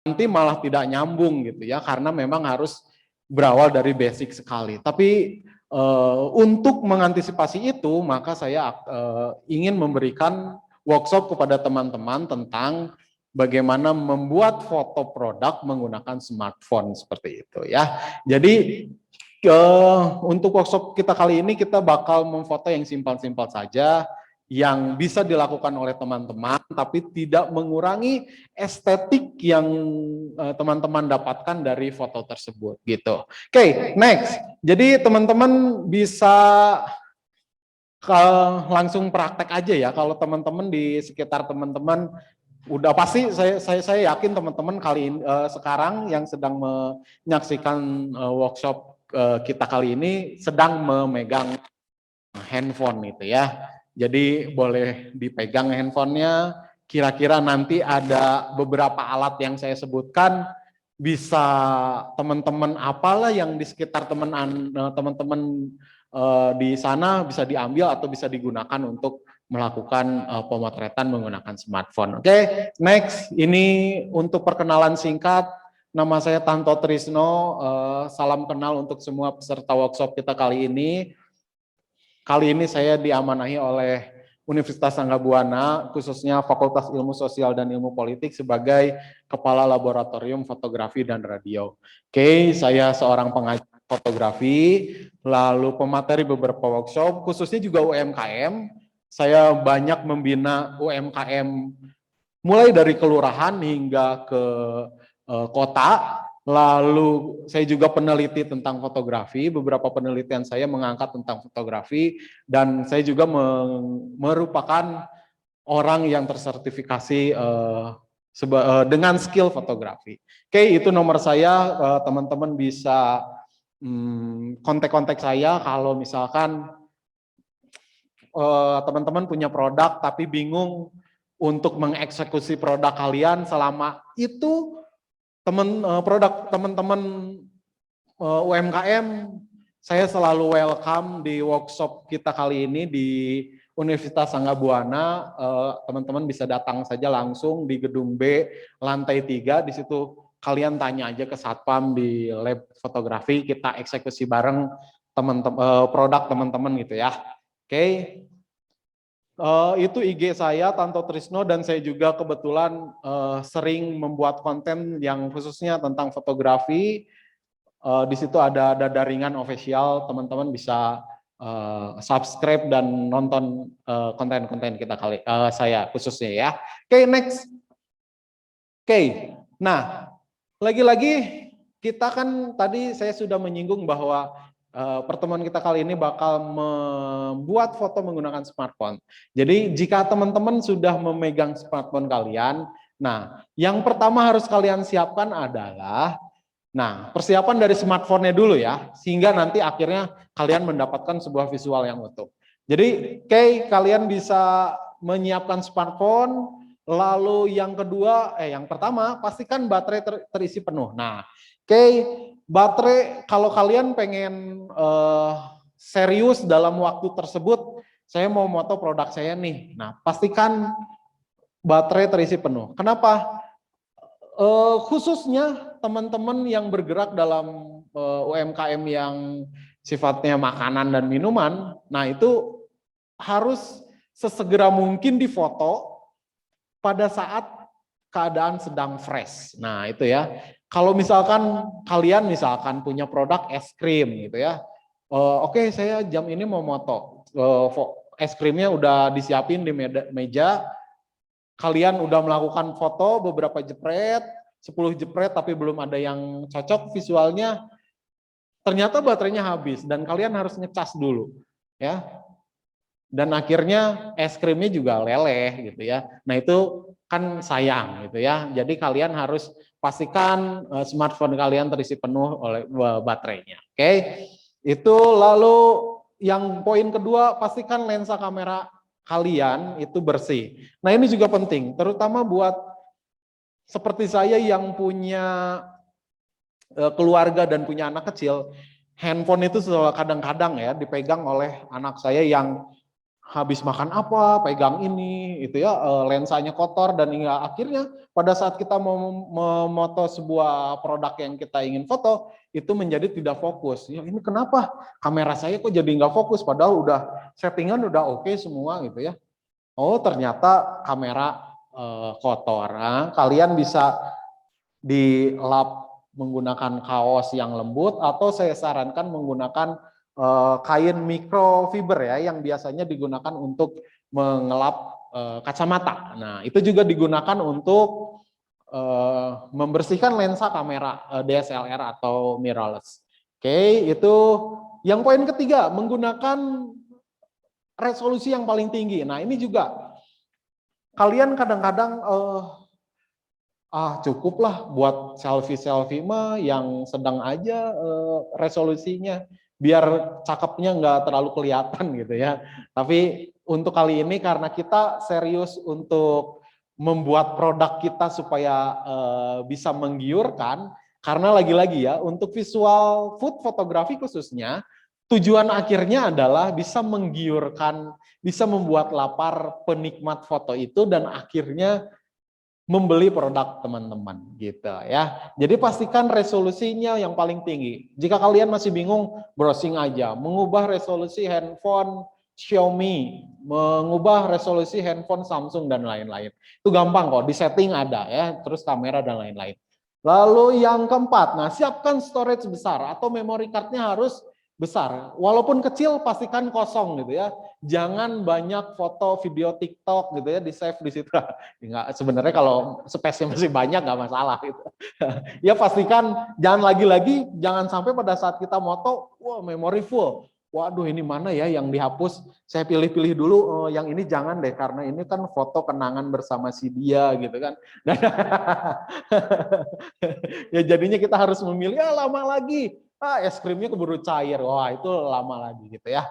nanti malah tidak nyambung gitu ya, karena memang harus berawal dari basic sekali. Tapi untuk mengantisipasi itu, maka saya ingin memberikan workshop kepada teman-teman tentang bagaimana membuat foto produk menggunakan smartphone seperti itu ya. Jadi untuk workshop kita kali ini kita bakal memfoto yang simpel-simpel saja, yang bisa dilakukan oleh teman-teman, tapi tidak mengurangi estetik yang teman-teman dapatkan dari foto tersebut gitu. Oke, next. Jadi teman-teman bisa langsung praktek aja ya. Kalau teman-teman di sekitar teman-teman udah pasti saya yakin teman-teman kali ini sekarang yang sedang menyaksikan workshop kita kali ini sedang memegang handphone itu ya. Jadi boleh dipegang handphonenya, kira-kira nanti ada beberapa alat yang saya sebutkan, bisa teman-teman apalah yang di sekitar teman-teman di sana bisa diambil atau bisa digunakan untuk melakukan pemotretan menggunakan smartphone. Oke, next, ini untuk perkenalan singkat, nama saya Tanto Trisno, salam kenal untuk semua peserta workshop kita kali ini. Kali ini saya diamanahi oleh Universitas Anggabuana, khususnya Fakultas Ilmu Sosial dan Ilmu Politik sebagai Kepala Laboratorium Fotografi dan Radio. Oke, saya seorang pengajar fotografi, lalu pemateri beberapa workshop, khususnya juga UMKM. Saya banyak membina UMKM mulai dari kelurahan hingga ke kota. Lalu saya juga peneliti tentang fotografi, beberapa penelitian saya mengangkat tentang fotografi, dan saya juga merupakan orang yang tersertifikasi dengan skill fotografi. Oke, itu nomor saya, teman-teman bisa kontak-kontak saya kalau misalkan teman-teman punya produk tapi bingung untuk mengeksekusi produk kalian selama itu produk teman-teman UMKM, saya selalu welcome di workshop kita kali ini di Universitas Anggabuana. Teman-teman bisa datang saja langsung di gedung B lantai 3, di situ kalian tanya aja ke satpam di lab fotografi, kita eksekusi bareng produk teman-teman gitu ya. Oke. Itu IG saya Tanto Trisno, dan saya juga kebetulan sering membuat konten yang khususnya tentang fotografi. Di situ ada daringan official, teman-teman bisa subscribe dan nonton konten-konten kita saya khususnya ya. Oke, next. Oke, nah lagi-lagi kita kan tadi saya sudah menyinggung bahwa pertemuan kita kali ini bakal membuat foto menggunakan smartphone. Jadi jika teman-teman sudah memegang smartphone kalian, nah yang pertama harus kalian siapkan adalah, nah persiapan dari smartphone-nya dulu ya, sehingga nanti akhirnya kalian mendapatkan sebuah visual yang utuh. Jadi kalian bisa menyiapkan smartphone, lalu yang kedua, yang pertama pastikan baterai terisi penuh. Nah, baterai, kalau kalian pengen serius dalam waktu tersebut, saya mau moto produk saya nih. Nah, pastikan baterai terisi penuh. Kenapa? Khususnya teman-teman yang bergerak dalam UMKM yang sifatnya makanan dan minuman, nah itu harus sesegera mungkin difoto pada saat keadaan sedang fresh. Nah itu ya. Kalau misalkan kalian misalkan punya produk es krim gitu ya, oke, saya jam ini mau moto, es krimnya udah disiapin di meja, kalian udah melakukan foto beberapa jepret, 10 jepret tapi belum ada yang cocok visualnya, ternyata baterainya habis dan kalian harus ngecas dulu ya. Dan akhirnya es krimnya juga leleh gitu ya. Nah itu kan sayang gitu ya. Jadi kalian harus pastikan smartphone kalian terisi penuh oleh baterainya. Oke. Itu lalu yang poin kedua, pastikan lensa kamera kalian itu bersih. Nah ini juga penting, terutama buat seperti saya yang punya keluarga dan punya anak kecil. Handphone itu kadang-kadang ya dipegang oleh anak saya yang habis makan apa, pegang ini, itu ya, lensanya kotor, dan hingga akhirnya pada saat kita mau memoto sebuah produk yang kita ingin foto, itu menjadi tidak fokus. Ya ini kenapa kamera saya kok jadi nggak fokus, padahal udah settingan udah oke semua gitu ya. Oh ternyata kamera kotor. Nah, kalian bisa dilap menggunakan kaos yang lembut, atau saya sarankan menggunakan kain microfiber ya, yang biasanya digunakan untuk mengelap kacamata. Nah itu juga digunakan untuk membersihkan lensa kamera DSLR atau mirrorless. Oke, itu yang poin ketiga, menggunakan resolusi yang paling tinggi. Nah ini juga kalian kadang-kadang cukuplah buat selfie mah yang sedang aja resolusinya, biar cakepnya nggak terlalu kelihatan gitu ya. Tapi untuk kali ini karena kita serius untuk membuat produk kita supaya bisa menggiurkan, karena lagi-lagi ya untuk visual food fotografi khususnya, tujuan akhirnya adalah bisa menggiurkan, bisa membuat lapar penikmat foto itu, dan akhirnya membeli produk teman-teman gitu ya. Jadi pastikan resolusinya yang paling tinggi. Jika kalian masih bingung, browsing aja, mengubah resolusi handphone Xiaomi, mengubah resolusi handphone Samsung dan lain-lain. Itu gampang kok, di setting ada ya, terus kamera dan lain-lain. Lalu yang keempat, nah siapkan storage besar atau memory card-nya harus besar. Walaupun kecil pastikan kosong gitu ya. Jangan banyak foto, video TikTok gitu ya di save di situ. Enggak, sebenarnya kalau space-nya masih banyak nggak masalah gitu. Ya pastikan jangan lagi-lagi, jangan sampai pada saat kita moto, wah memori full. Waduh ini mana ya yang dihapus, saya pilih-pilih dulu, yang ini jangan deh karena ini kan foto kenangan bersama si dia gitu kan. Ya jadinya kita harus memilih, lama lagi, es krimnya keburu cair, wah itu lama lagi gitu ya.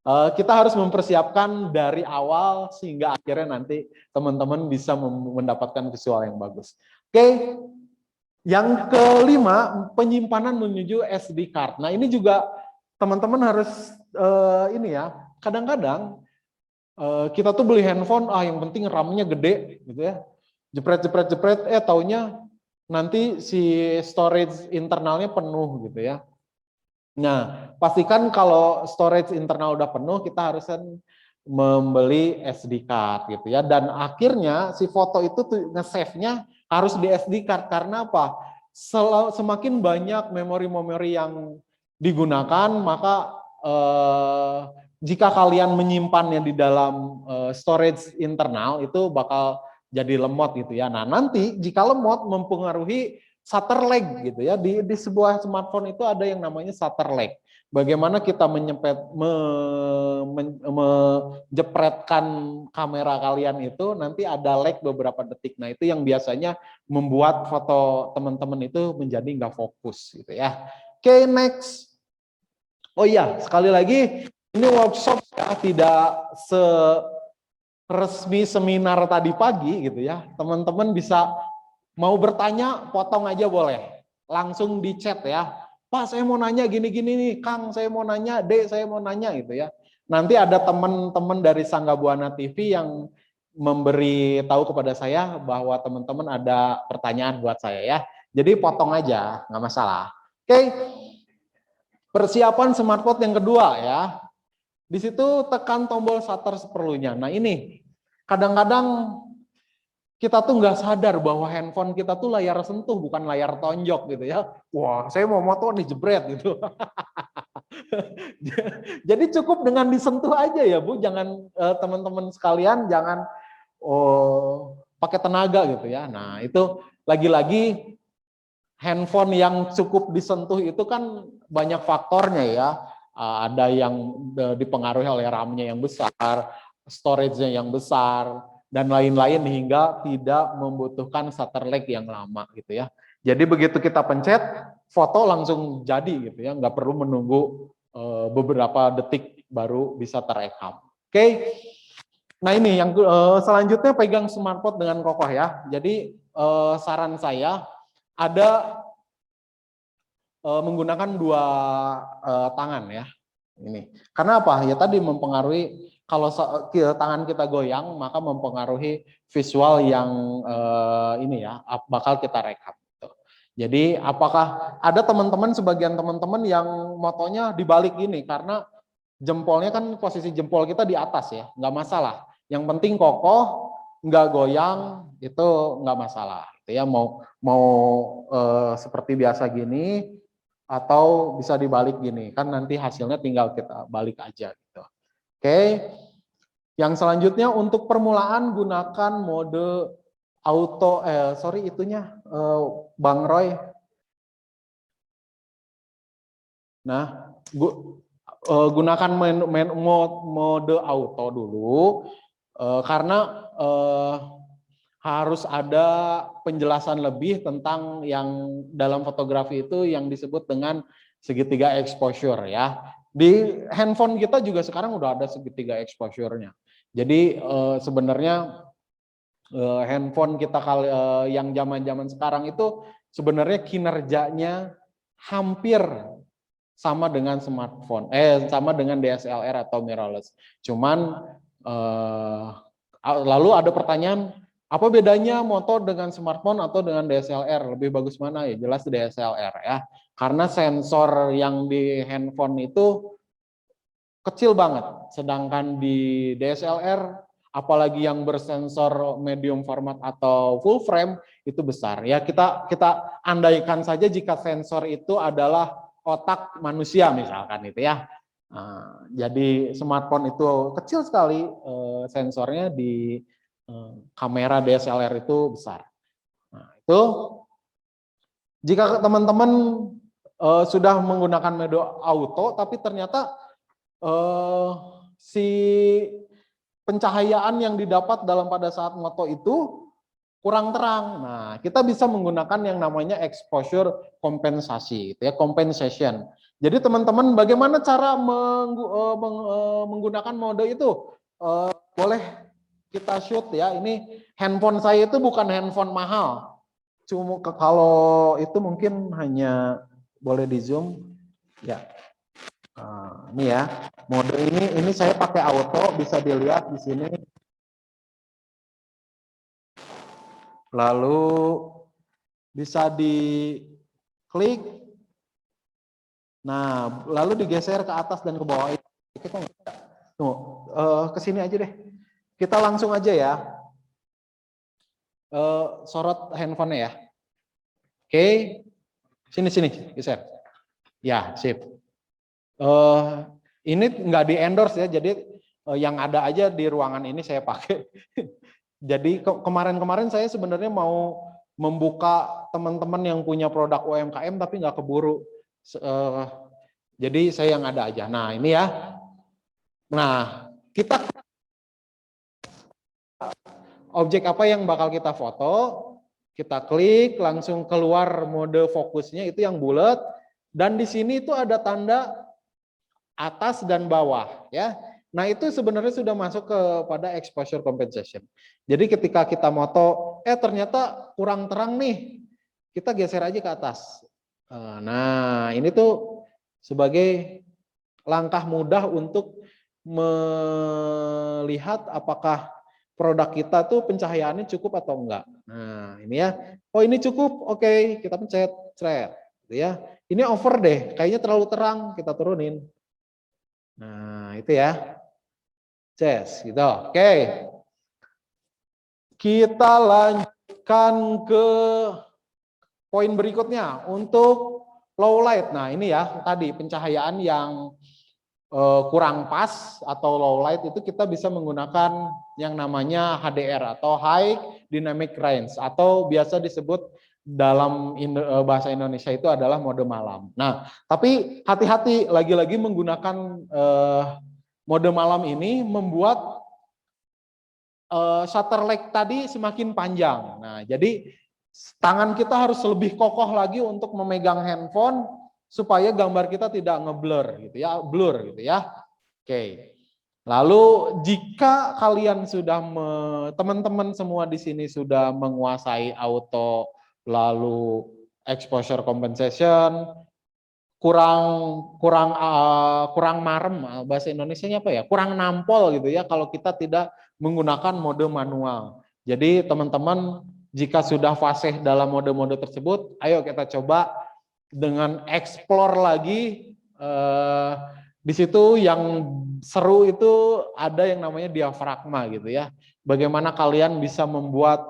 Kita harus mempersiapkan dari awal sehingga akhirnya nanti teman-teman bisa mendapatkan visual yang bagus. Oke, yang kelima, penyimpanan menuju SD card. Nah ini juga teman-teman harus ini ya, kadang-kadang kita tuh beli handphone, yang penting RAM-nya gede gitu ya, jepret, taunya nanti si storage internalnya penuh gitu ya. Nah, pastikan kalau storage internal udah penuh, kita harus membeli SD card gitu ya. Dan akhirnya si foto itu tuh nge-save-nya harus di SD card. Karena apa? Semakin banyak memori-memori yang digunakan, maka jika kalian menyimpannya di dalam storage internal, itu bakal jadi lemot gitu ya. Nah, nanti jika lemot mempengaruhi shutter lag gitu ya. Di sebuah smartphone itu ada yang namanya shutter lag. Bagaimana kita menjepretkan kamera kalian itu nanti ada lag beberapa detik. Nah itu yang biasanya membuat foto teman-teman itu menjadi nggak fokus gitu ya. Oke, next. Oh iya, sekali lagi ini workshop ya, tidak resmi seminar tadi pagi gitu ya. Teman-teman bisa mau bertanya, potong aja boleh. Langsung di chat ya. Pak, saya mau nanya gini-gini nih. Kang, saya mau nanya. Dek, saya mau nanya gitu ya. Nanti ada teman-teman dari Sangga Buana TV yang memberi tahu kepada saya bahwa teman-teman ada pertanyaan buat saya ya. Jadi potong aja, nggak masalah. Oke, persiapan smartphone yang kedua ya. Di situ tekan tombol shutter seperlunya. Nah ini, kadang-kadang kita tuh nggak sadar bahwa handphone kita tuh layar sentuh bukan layar tonjok gitu ya. Wah, saya mau moto nih jebret gitu. Jadi cukup dengan disentuh aja ya Bu, jangan teman-teman sekalian jangan pakai tenaga gitu ya. Nah itu lagi-lagi handphone yang cukup disentuh itu kan banyak faktornya ya. Ada yang dipengaruhi oleh RAM-nya yang besar, storage-nya yang besar, dan lain-lain hingga tidak membutuhkan shutter lag yang lama gitu ya. Jadi begitu kita pencet, foto langsung jadi gitu ya, nggak perlu menunggu beberapa detik baru bisa terekam. Oke, nah ini yang selanjutnya pegang smartphone dengan kokoh ya. Jadi saran saya ada menggunakan dua tangan ya. Ini. Karena apa? Ya tadi mempengaruhi kalau tangan kita goyang maka mempengaruhi visual yang ini ya bakal kita rekam. Jadi apakah ada teman-teman, sebagian teman-teman yang motonya dibalik gini karena jempolnya kan posisi jempol kita di atas ya, nggak masalah. Yang penting kokoh, nggak goyang, itu nggak masalah. Ya mau seperti biasa gini atau bisa dibalik gini, kan nanti hasilnya tinggal kita balik aja gitu. Oke. Yang selanjutnya untuk permulaan gunakan mode auto, Bang Roy. Nah, gunakan mode auto dulu karena harus ada penjelasan lebih tentang yang dalam fotografi itu yang disebut dengan segitiga exposure ya. Di handphone kita juga sekarang udah ada segitiga exposure-nya. Jadi sebenarnya handphone kita yang zaman-zaman sekarang itu sebenarnya kinerjanya hampir sama dengan smartphone, sama dengan DSLR atau mirrorless. Cuman lalu ada pertanyaan, apa bedanya motor dengan smartphone atau dengan DSLR? Lebih bagus mana? Ya jelas DSLR ya. Karena sensor yang di handphone itu kecil banget, sedangkan di DSLR apalagi yang bersensor medium format atau full frame itu besar. Ya kita andaikan saja jika sensor itu adalah otak manusia misalkan itu ya. Nah, jadi smartphone itu kecil sekali sensornya, di kamera DSLR itu besar. Nah, itu jika teman-teman sudah menggunakan mode auto tapi ternyata si pencahayaan yang didapat pada saat moto itu kurang terang. Nah, kita bisa menggunakan yang namanya exposure kompensasi, itu ya, compensation. Jadi teman-teman, bagaimana cara menggunakan mode itu? Boleh kita shoot ya. Ini handphone saya itu bukan handphone mahal. Cuma kalau itu mungkin hanya boleh di zoom ya. Ini ya, mode ini saya pakai auto, bisa dilihat di sini. Lalu bisa diklik. Nah, lalu digeser ke atas dan ke bawah. Ke sini aja deh. Kita langsung aja ya. Sorot handphonenya ya. Oke. Sini geser. Ya, sip. Ini nggak di endorse ya, jadi yang ada aja di ruangan ini saya pakai. Jadi kemarin-kemarin saya sebenarnya mau membuka teman-teman yang punya produk UMKM tapi nggak keburu. Jadi saya yang ada aja. Nah ini ya. Nah kita objek apa yang bakal kita foto, kita klik langsung keluar mode fokusnya itu yang bulat, dan di sini itu ada tanda atas dan bawah ya. Nah itu sebenarnya sudah masuk kepada exposure compensation. Jadi ketika kita moto, ternyata kurang terang nih, kita geser aja ke atas. Nah ini tuh sebagai langkah mudah untuk melihat apakah produk kita tuh pencahayaannya cukup atau enggak. Nah ini ya, oh ini cukup, oke, kita pencet, thread, ya. Ini over deh, kayaknya terlalu terang, kita turunin. Nah, itu ya. Ces, gitu. Oke. Kita lanjutkan ke poin berikutnya untuk low light. Nah, ini ya tadi pencahayaan yang kurang pas atau low light itu kita bisa menggunakan yang namanya HDR atau High Dynamic Range atau biasa disebut dalam bahasa Indonesia itu adalah mode malam. Nah, tapi hati-hati, lagi-lagi menggunakan mode malam ini membuat shutter lag tadi semakin panjang. Nah, jadi tangan kita harus lebih kokoh lagi untuk memegang handphone supaya gambar kita tidak ngeblur gitu ya, blur gitu ya. Oke. Lalu jika kalian sudah teman-teman semua di sini sudah menguasai auto, lalu exposure compensation, kurang kurang kurang marem, bahasa Indonesianya apa ya, kurang nampol gitu ya kalau kita tidak menggunakan mode manual. Jadi teman-teman jika sudah fasih dalam mode-mode tersebut, ayo kita coba dengan explore lagi. Di situ yang seru itu ada yang namanya diafragma gitu ya. Bagaimana kalian bisa membuat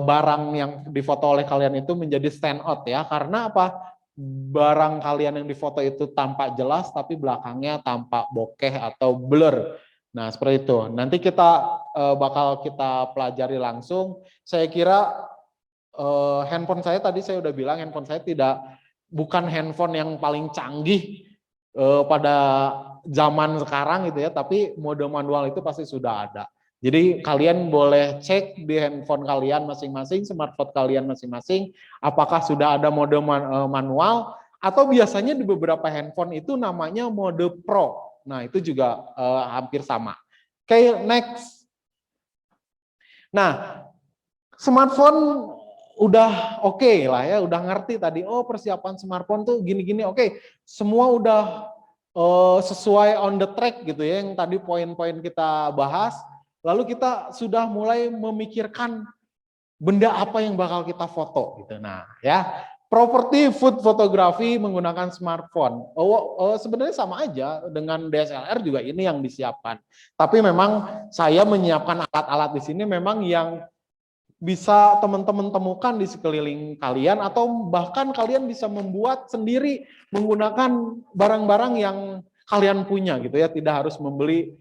barang yang difoto oleh kalian itu menjadi stand out ya. Karena apa? Barang kalian yang difoto itu tampak jelas tapi belakangnya tampak bokeh atau blur. Nah, seperti itu. Nanti kita bakal kita pelajari langsung. Saya kira handphone saya tadi saya udah bilang handphone saya bukan handphone yang paling canggih pada zaman sekarang gitu ya, tapi mode manual itu pasti sudah ada. Jadi kalian boleh cek di handphone kalian masing-masing, smartphone kalian masing-masing, apakah sudah ada mode manual atau biasanya di beberapa handphone itu namanya mode Pro. Nah itu juga hampir sama. Oke, next. Nah, smartphone udah oke lah ya, udah ngerti tadi, oh persiapan smartphone tuh gini-gini, oke, semua udah sesuai on the track gitu ya, yang tadi poin-poin kita bahas, lalu kita sudah mulai memikirkan benda apa yang bakal kita foto gitu. Nah ya, properti food fotografi menggunakan smartphone, sebenarnya sama aja dengan DSLR juga ini yang disiapkan, tapi memang saya menyiapkan alat-alat di sini memang yang bisa teman-teman temukan di sekeliling kalian atau bahkan kalian bisa membuat sendiri menggunakan barang-barang yang kalian punya gitu ya, tidak harus membeli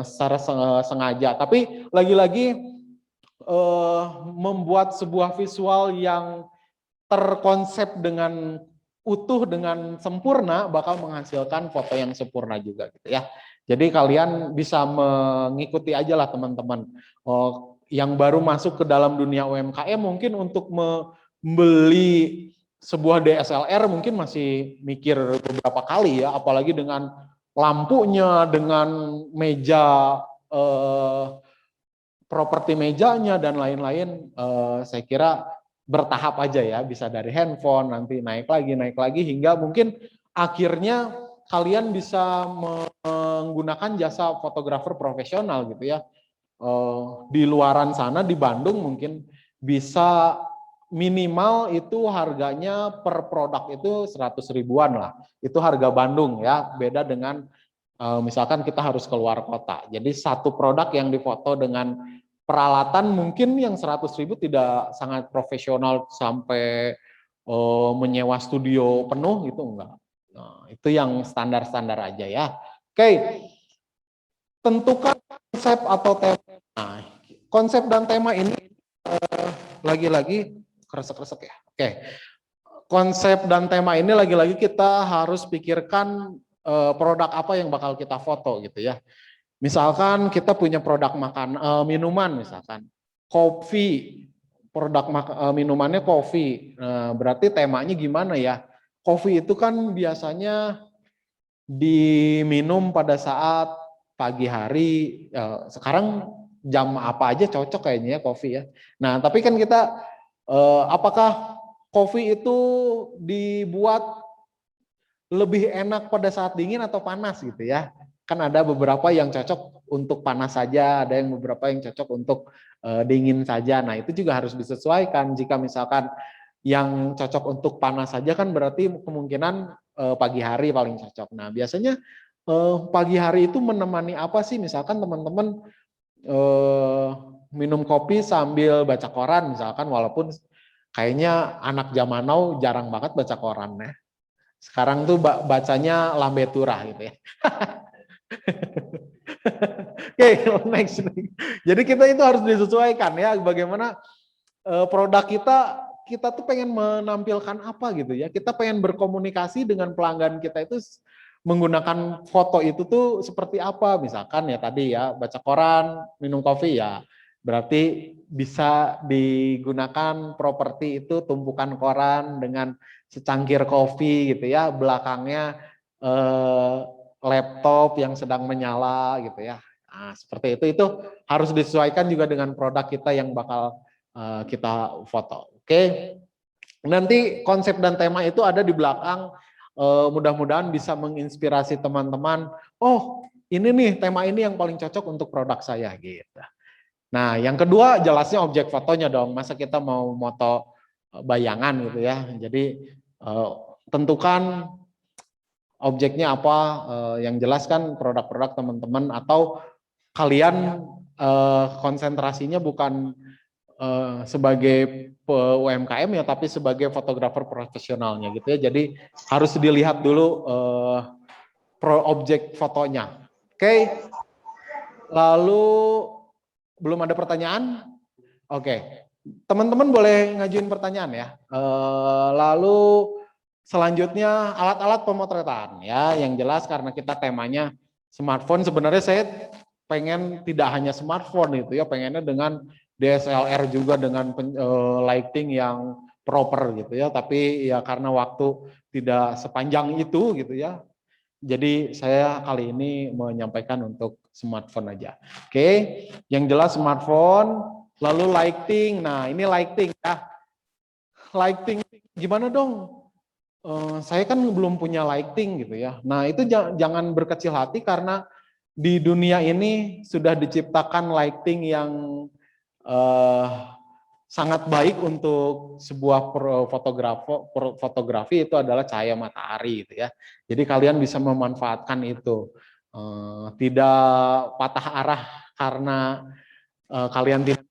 secara sengaja, tapi lagi-lagi membuat sebuah visual yang terkonsep dengan utuh dengan sempurna bakal menghasilkan foto yang sempurna juga gitu ya. Jadi kalian bisa mengikuti aja lah teman-teman. Yang baru masuk ke dalam dunia UMKM mungkin untuk membeli sebuah DSLR mungkin masih mikir beberapa kali ya, apalagi dengan lampunya, dengan meja properti mejanya dan lain-lain. Saya kira bertahap aja ya, bisa dari handphone nanti naik lagi hingga mungkin akhirnya kalian bisa menggunakan jasa fotografer profesional gitu ya. Di luaran sana di Bandung mungkin bisa minimal itu harganya per produk itu 100 ribuan lah. Itu harga Bandung ya, beda dengan misalkan kita harus keluar kota. Jadi satu produk yang difoto dengan peralatan mungkin yang 100 ribu tidak sangat profesional sampai menyewa studio penuh gitu enggak. Nah, itu yang standar-standar aja ya. Oke, tentukan konsep atau tema. Nah, konsep dan tema ini lagi-lagi kresek-kresek ya. Oke, konsep dan tema ini lagi-lagi kita harus pikirkan produk apa yang bakal kita foto gitu ya. Misalkan kita punya produk minuman misalkan, kopi, produk minumannya kopi, berarti temanya gimana ya? Kopi itu kan biasanya diminum pada saat pagi hari, sekarang jam apa aja cocok kayaknya ya kopi ya. Nah tapi kan kita, apakah kopi itu dibuat lebih enak pada saat dingin atau panas gitu ya? Kan ada beberapa yang cocok untuk panas saja, ada yang beberapa yang cocok untuk dingin saja. Nah itu juga harus disesuaikan. Jika misalkan yang cocok untuk panas saja kan berarti kemungkinan pagi hari paling cocok. Nah biasanya pagi hari itu menemani apa sih? Misalkan teman-teman minum kopi sambil baca koran misalkan, walaupun kayaknya anak zaman now jarang banget baca koran ya. Sekarang tuh bacanya lambe turah gitu ya. Oke, next. Jadi kita itu harus disesuaikan ya, bagaimana produk kita tuh pengen menampilkan apa gitu ya. Kita pengen berkomunikasi dengan pelanggan kita itu menggunakan foto itu tuh seperti apa. Misalkan ya tadi ya, baca koran, minum kopi ya. Berarti bisa digunakan properti itu tumpukan koran dengan secangkir kopi gitu ya, belakangnya laptop yang sedang menyala gitu ya. Nah, seperti itu harus disesuaikan juga dengan produk kita yang bakal kita foto. Oke. Nanti konsep dan tema itu ada di belakang mudah-mudahan bisa menginspirasi teman-teman. Oh, ini nih tema ini yang paling cocok untuk produk saya gitu. Nah, yang kedua jelasnya objek fotonya dong. Masa kita mau moto bayangan gitu ya. Jadi tentukan objeknya apa, yang jelas kan produk-produk teman-teman atau kalian konsentrasinya bukan sebagai UMKM ya, tapi sebagai fotografer profesionalnya gitu ya. Jadi harus dilihat dulu objek fotonya. Oke. Lalu belum ada pertanyaan? Oke. Teman-teman boleh ngajuin pertanyaan ya. Lalu selanjutnya alat-alat pemotretan ya, yang jelas karena kita temanya smartphone, sebenarnya saya pengen tidak hanya smartphone itu ya, pengennya dengan DSLR juga dengan lighting yang proper gitu ya, tapi ya karena waktu tidak sepanjang itu gitu ya. Jadi saya kali ini menyampaikan untuk smartphone aja. Oke, yang jelas smartphone, lalu lighting. Nah, ini lighting ya. Lighting gimana dong? Saya kan belum punya lighting gitu ya. Nah, itu jangan berkecil hati karena di dunia ini sudah diciptakan lighting yang sangat baik untuk sebuah fotografi itu adalah cahaya matahari gitu ya. Jadi kalian bisa memanfaatkan itu. Tidak patah arah karena kalian tidak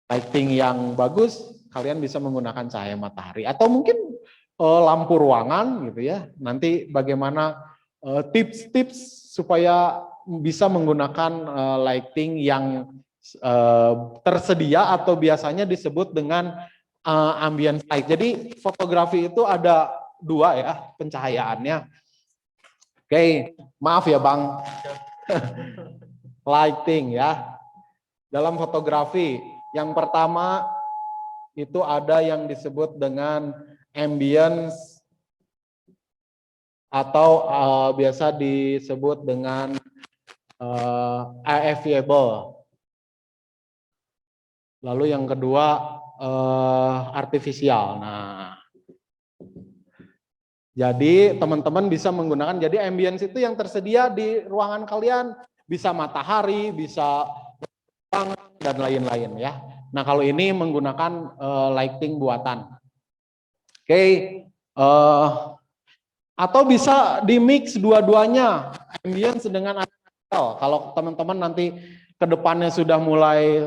lighting yang bagus, kalian bisa menggunakan cahaya matahari atau mungkin lampu ruangan gitu ya. Nanti bagaimana tips-tips supaya bisa menggunakan lighting yang tersedia atau biasanya disebut dengan ambient light. Jadi fotografi itu ada dua ya pencahayaannya. Oke, maaf ya Bang. Lighting ya. Dalam fotografi, yang pertama itu ada yang disebut dengan ambience atau biasa disebut dengan available. Lalu yang kedua artifisial. Nah, jadi teman-teman bisa menggunakan, jadi ambience itu yang tersedia di ruangan kalian, bisa matahari, bisa dan lain-lain ya. Nah, kalau ini menggunakan lighting buatan. Oke, atau bisa di mix dua-duanya, ambience dengan artificial. Kalau teman-teman nanti kedepannya sudah mulai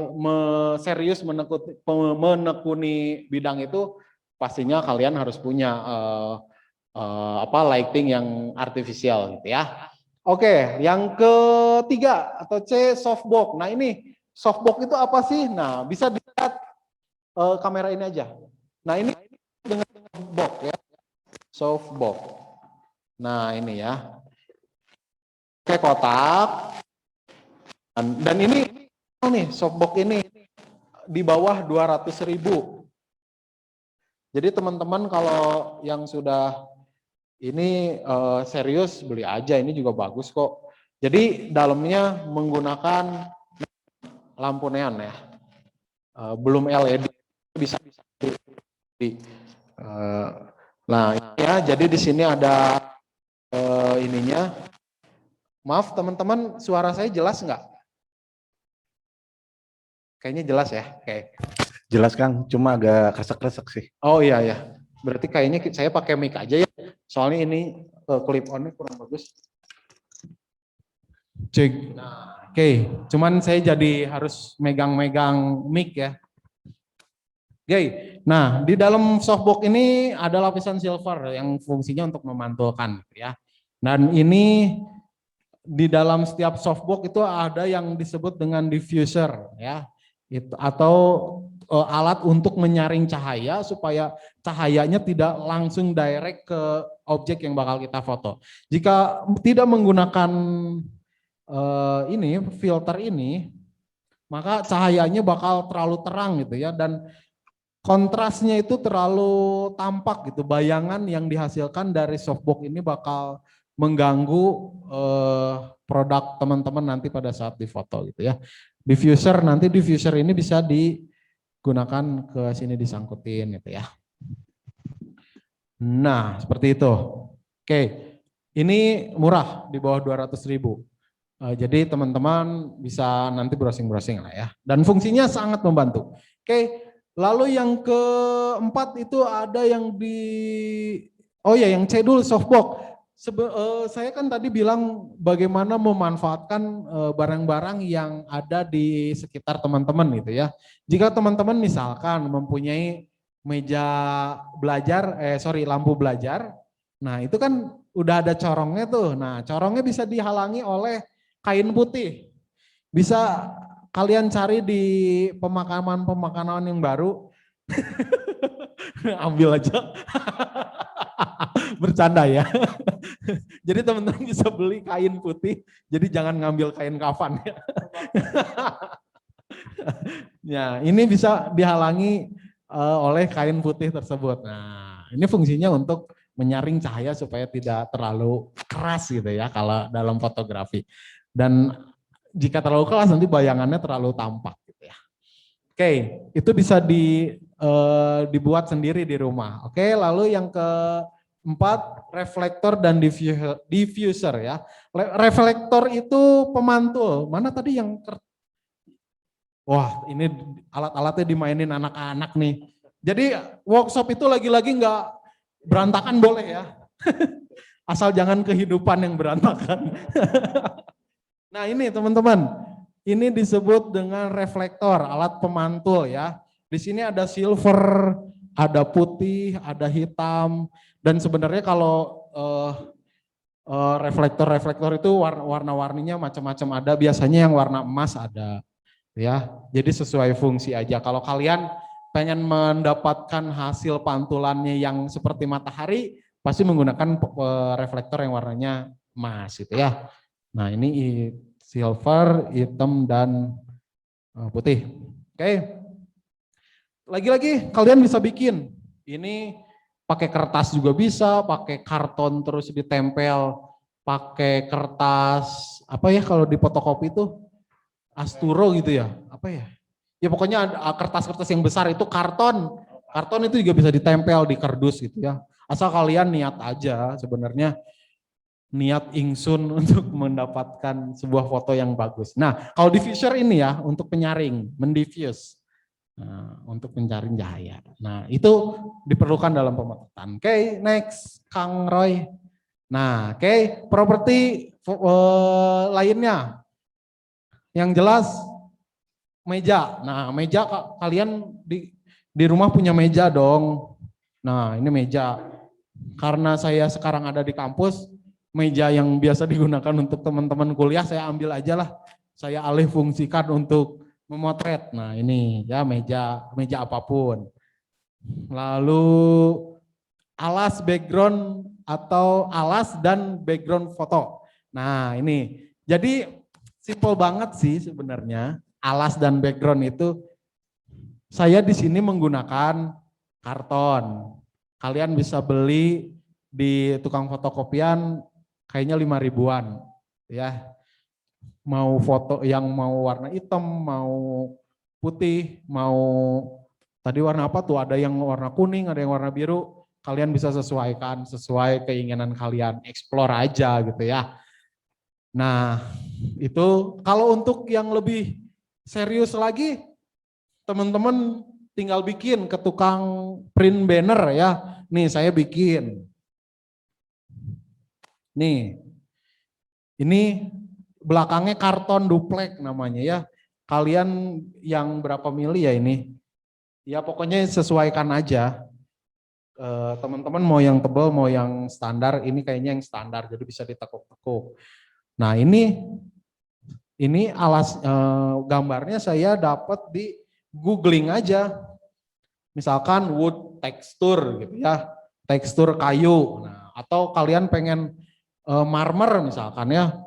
serius menekuni bidang itu, pastinya kalian harus punya lighting yang artifisial gitu ya. Oke, yang ketiga atau C, softbox. Nah, ini softbox itu apa sih? Nah, bisa dilihat kamera ini aja. Nah, ini dengan box ya, softbox. Nah, ini ya, kayak kotak. Dan ini nih softbox ini di bawah 200.000. Jadi teman-teman kalau yang sudah ini serius beli aja, ini juga bagus kok. Jadi dalamnya menggunakan lampu neon ya, belum LED, bisa di. Nah ya, jadi di sini ada ininya. Maaf teman-teman, suara saya jelas nggak? Kayaknya jelas ya. Oke. Jelas Kang, cuma agak kresek-kresek sih. Oh iya ya, berarti kayaknya saya pakai mic aja ya. Soalnya ini clip on-nya kurang bagus. Cek. Nah, oke. Cuman saya jadi harus megang-megang mic ya. Oke. Nah, di dalam softbox ini ada lapisan silver yang fungsinya untuk memantulkan ya. Dan ini di dalam setiap softbox itu ada yang disebut dengan diffuser ya. Itu atau alat untuk menyaring cahaya supaya cahayanya tidak langsung direct ke objek yang bakal kita foto. Jika tidak menggunakan ini filter ini, maka cahayanya bakal terlalu terang gitu ya, dan kontrasnya itu terlalu tampak gitu. Bayangan yang dihasilkan dari softbox ini bakal mengganggu produk teman-teman nanti pada saat difoto gitu ya. Diffuser, nanti diffuser ini bisa digunakan ke sini, disangkutin gitu ya. Nah, seperti itu. Oke, ini murah di bawah 200.000. Jadi teman-teman bisa nanti browsing-browsing lah ya. Dan fungsinya sangat membantu. Oke, lalu yang keempat itu ada yang yang cedul softbox. Saya kan tadi bilang bagaimana memanfaatkan barang-barang yang ada di sekitar teman-teman gitu ya. Jika teman-teman misalkan mempunyai meja belajar, lampu belajar, nah itu kan udah ada corongnya tuh. Nah corongnya bisa dihalangi oleh kain putih. Bisa kalian cari di pemakaman-pemakaman yang baru. Ambil aja. Bercanda ya. Jadi teman-teman bisa beli kain putih, jadi jangan ngambil kain kafan ya. Ya, ini bisa dihalangi oleh kain putih tersebut. Nah, ini fungsinya untuk menyaring cahaya supaya tidak terlalu keras gitu ya kalau dalam fotografi. Dan jika terlalu keras nanti bayangannya terlalu tampak gitu ya. Oke, itu bisa dibuat sendiri di rumah. Oke, lalu yang keempat, reflektor dan diffuser ya. Reflektor itu pemantul. Mana tadi yang wah, ini alat-alatnya dimainin anak-anak nih. Jadi workshop itu lagi-lagi nggak berantakan boleh ya. Asal jangan kehidupan yang berantakan. Nah ini teman-teman, ini disebut dengan reflektor, alat pemantul ya. Di sini ada silver, ada putih, ada hitam, dan sebenarnya kalau reflektor-reflektor itu warna-warninya macam-macam ada. Biasanya yang warna emas ada. Ya, jadi sesuai fungsi aja. Kalau kalian pengen mendapatkan hasil pantulannya yang seperti matahari, pasti menggunakan reflektor yang warnanya emas gitu ya. Nah, ini silver, hitam dan putih. Oke. Lagi-lagi kalian bisa bikin. Ini pakai kertas juga bisa, pakai karton terus ditempel, pakai kertas apa ya kalau di fotokopi itu Asturo gitu ya, apa ya? Ya pokoknya kertas-kertas yang besar itu karton. Karton itu juga bisa ditempel di kardus gitu ya. Asal kalian niat aja sebenarnya, niat ingsun untuk mendapatkan sebuah foto yang bagus. Nah, kalau diffuser ini ya untuk penyaring, mendiffuse. Nah, untuk penyaring cahaya. Nah, itu diperlukan dalam pemotretan. Oke, next Kang Roy. Nah, oke, properti lainnya. Yang jelas meja. Nah, meja kalian di rumah punya meja dong. Nah, ini meja. Karena saya sekarang ada di kampus, meja yang biasa digunakan untuk teman-teman kuliah saya ambil aja lah. Saya alih fungsikan untuk memotret. Nah, ini ya meja apapun. Lalu alas background atau alas dan background foto. Nah, ini. Jadi simple banget sih sebenarnya. Alas dan background itu saya di sini menggunakan karton. Kalian bisa beli di tukang fotokopian kayaknya 5 ribuan ya. Mau foto yang mau warna hitam, mau putih, mau tadi warna apa tuh? Ada yang warna kuning, ada yang warna biru. Kalian bisa sesuaikan sesuai keinginan kalian, explore aja gitu ya. Nah, itu kalau untuk yang lebih serius lagi, teman-teman tinggal bikin ke tukang print banner ya. Nih saya bikin. Nih, ini belakangnya karton duplek namanya ya. Kalian yang berapa mili ya ini? Ya pokoknya sesuaikan aja. Teman-teman mau yang tebal, mau yang standar, ini kayaknya yang standar, jadi bisa ditekuk-tekuk. Nah ini alas gambarnya saya dapat di googling aja. Misalkan wood texture gitu ya, tekstur kayu. Nah, atau kalian pengen marmer misalkan ya,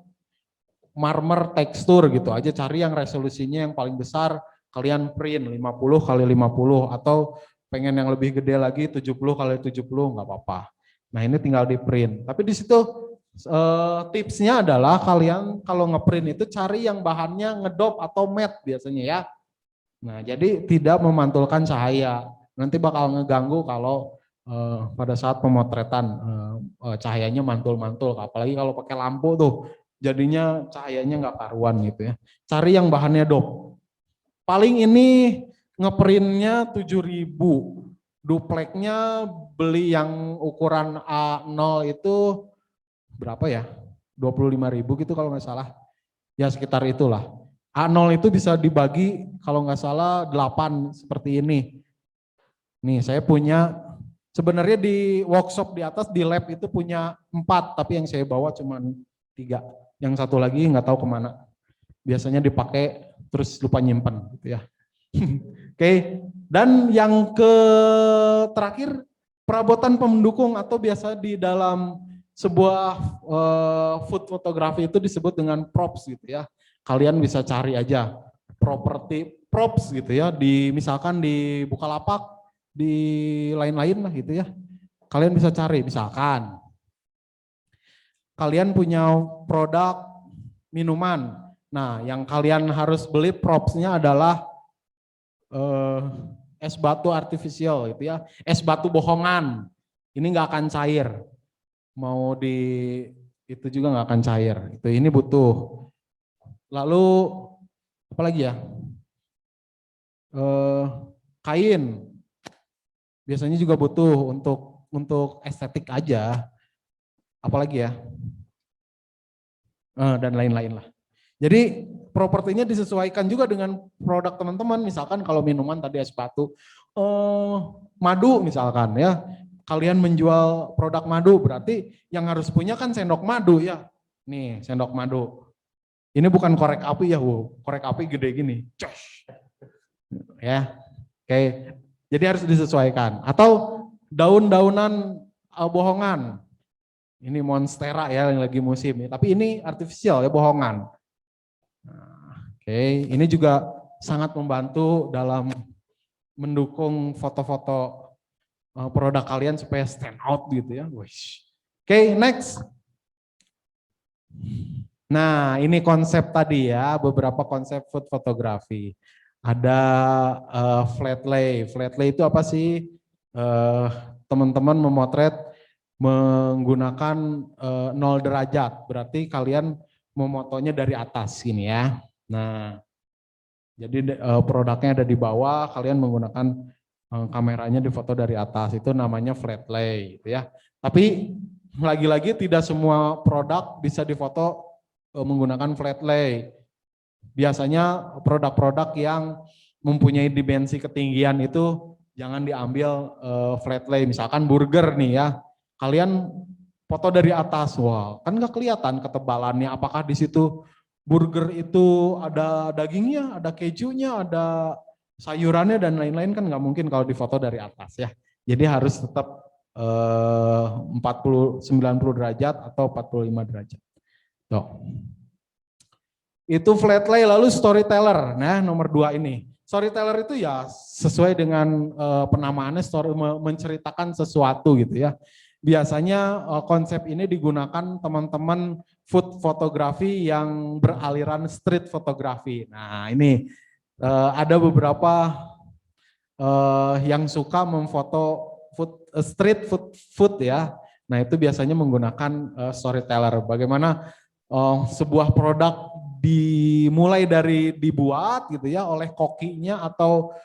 marmer tekstur gitu aja, cari yang resolusinya yang paling besar, kalian print 50 kali 50 atau pengen yang lebih gede lagi 70 kali 70 nggak apa-apa. Nah, ini tinggal di print. Tapi di situ tipsnya adalah kalian kalau ngeprint itu cari yang bahannya ngedop atau matte biasanya ya. Nah, jadi tidak memantulkan cahaya. Nanti bakal ngeganggu kalau pada saat pemotretan cahayanya mantul-mantul, apalagi kalau pakai lampu tuh jadinya cahayanya nggak karuan gitu ya. Cari yang bahannya dop. Paling ini ngeprintnya 7.000, dupleknya beli yang ukuran A0 itu berapa ya? 25.000 gitu kalau nggak salah. Ya sekitar itulah. A0 itu bisa dibagi kalau nggak salah 8 seperti ini. Nih saya punya, sebenarnya di workshop di atas di lab itu punya 4, tapi yang saya bawa cuma 3. Yang satu lagi nggak tahu kemana. Biasanya dipakai terus lupa nyimpen gitu ya. Oke, dan yang terakhir perabotan pendukung atau biasa di dalam sebuah food photography itu disebut dengan props gitu ya. Kalian bisa cari aja properti props gitu ya, di misalkan di Bukalapak, di lain-lain lah gitu ya. Kalian bisa cari, misalkan kalian punya produk minuman. Nah, yang kalian harus beli propsnya adalah es batu artifisial gitu ya, es batu bohongan. Ini nggak akan cair. Mau di itu juga nggak akan cair. Itu ini butuh. Lalu apa lagi ya? Kain. Biasanya juga butuh untuk estetik aja. Apalagi ya? Dan lain-lain lah. Jadi propertinya disesuaikan juga dengan produk teman-teman. Misalkan kalau minuman tadi es batu, madu misalkan ya. Kalian menjual produk madu, berarti yang harus punya kan sendok madu ya. Nih sendok madu. Ini bukan korek api ya, korek api gede gini. Cosh. Ya, oke. Jadi harus disesuaikan. Atau daun-daunan bohongan. Ini monstera ya yang lagi musim. Tapi ini artifisial ya, bohongan. Oke, ini juga sangat membantu dalam mendukung foto-foto produk kalian supaya stand out gitu ya. Oke, next. Nah, ini konsep tadi ya, beberapa konsep food photography. Ada flat lay. Flat lay itu apa sih? Teman-teman memotret menggunakan 0 derajat. Berarti kalian memotonya dari atas ini ya. Nah, jadi produknya ada di bawah, kalian menggunakan kameranya difoto dari atas, itu namanya flat lay gitu ya. Tapi lagi-lagi tidak semua produk bisa difoto menggunakan flat lay. Biasanya produk-produk yang mempunyai dimensi ketinggian itu jangan diambil flat lay. Misalkan burger nih ya, kalian foto dari atas, wah kan nggak kelihatan ketebalannya, apakah di situ burger itu ada dagingnya, ada kejunya, ada sayurannya dan lain-lain, kan nggak mungkin kalau difoto dari atas ya. Jadi harus tetap 90 derajat atau 45 derajat. Tuh. Itu flat lay. Lalu storyteller. Nah, nomor 2 ini. Storyteller itu ya sesuai dengan penamaannya, story, menceritakan sesuatu gitu ya. Biasanya konsep ini digunakan teman-teman food fotografi yang beraliran street fotografi. Nah, ini ada beberapa yang suka memfoto street food ya. Nah, itu biasanya menggunakan storyteller. Bagaimana sebuah produk dimulai dari dibuat gitu ya oleh kokinya atau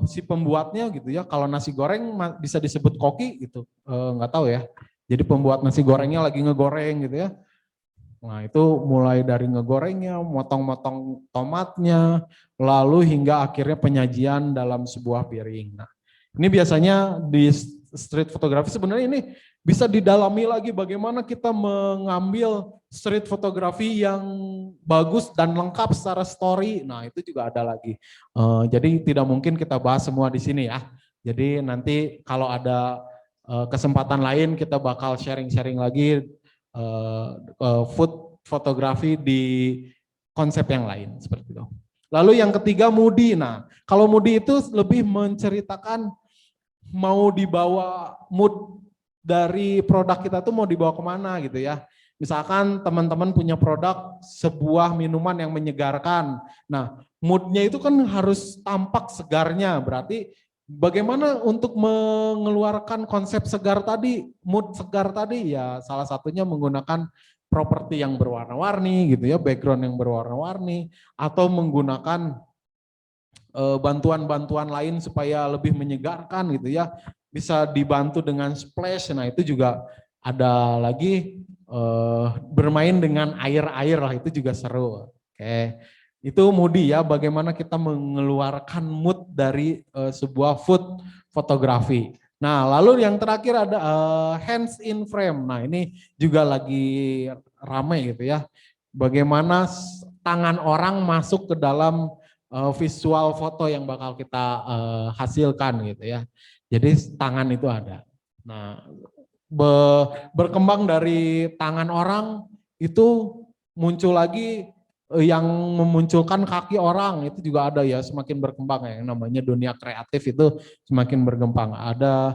si pembuatnya gitu ya. Kalau nasi goreng bisa disebut koki gitu, nggak tahu ya. Jadi pembuat nasi gorengnya lagi ngegoreng gitu ya. Nah itu mulai dari ngegorengnya, motong-motong tomatnya, lalu hingga akhirnya penyajian dalam sebuah piring. Nah ini biasanya di street photography sebenarnya ini bisa didalami lagi bagaimana kita mengambil street photography yang bagus dan lengkap secara story. Nah itu juga ada lagi. Jadi tidak mungkin kita bahas semua di sini ya. Jadi nanti kalau ada kesempatan lain kita bakal sharing-sharing lagi food fotografi di konsep yang lain seperti itu. Lalu yang ketiga moody. Nah, kalau moody itu lebih menceritakan mau dibawa mood dari produk kita tuh mau dibawa kemana gitu ya. Misalkan teman-teman punya produk sebuah minuman yang menyegarkan. Nah, moodnya itu kan harus tampak segarnya. Berarti Bagaimana untuk mengeluarkan konsep segar tadi, mood segar tadi? Ya salah satunya menggunakan properti yang berwarna-warni gitu ya, background yang berwarna-warni, atau menggunakan bantuan-bantuan lain supaya lebih menyegarkan gitu ya. Bisa dibantu dengan splash. Nah, itu juga ada lagi bermain dengan air-air lah, itu juga seru. Oke. Itu Moody ya, bagaimana kita mengeluarkan mood dari sebuah food fotografi. Nah, lalu yang terakhir ada hands in frame. Nah, ini juga lagi ramai gitu ya. Bagaimana tangan orang masuk ke dalam visual foto yang bakal kita hasilkan gitu ya. Jadi tangan itu ada. Nah, berkembang dari tangan orang itu muncul lagi yang memunculkan kaki orang, itu juga ada ya, semakin berkembang ya, yang namanya dunia kreatif itu semakin berkembang. Ada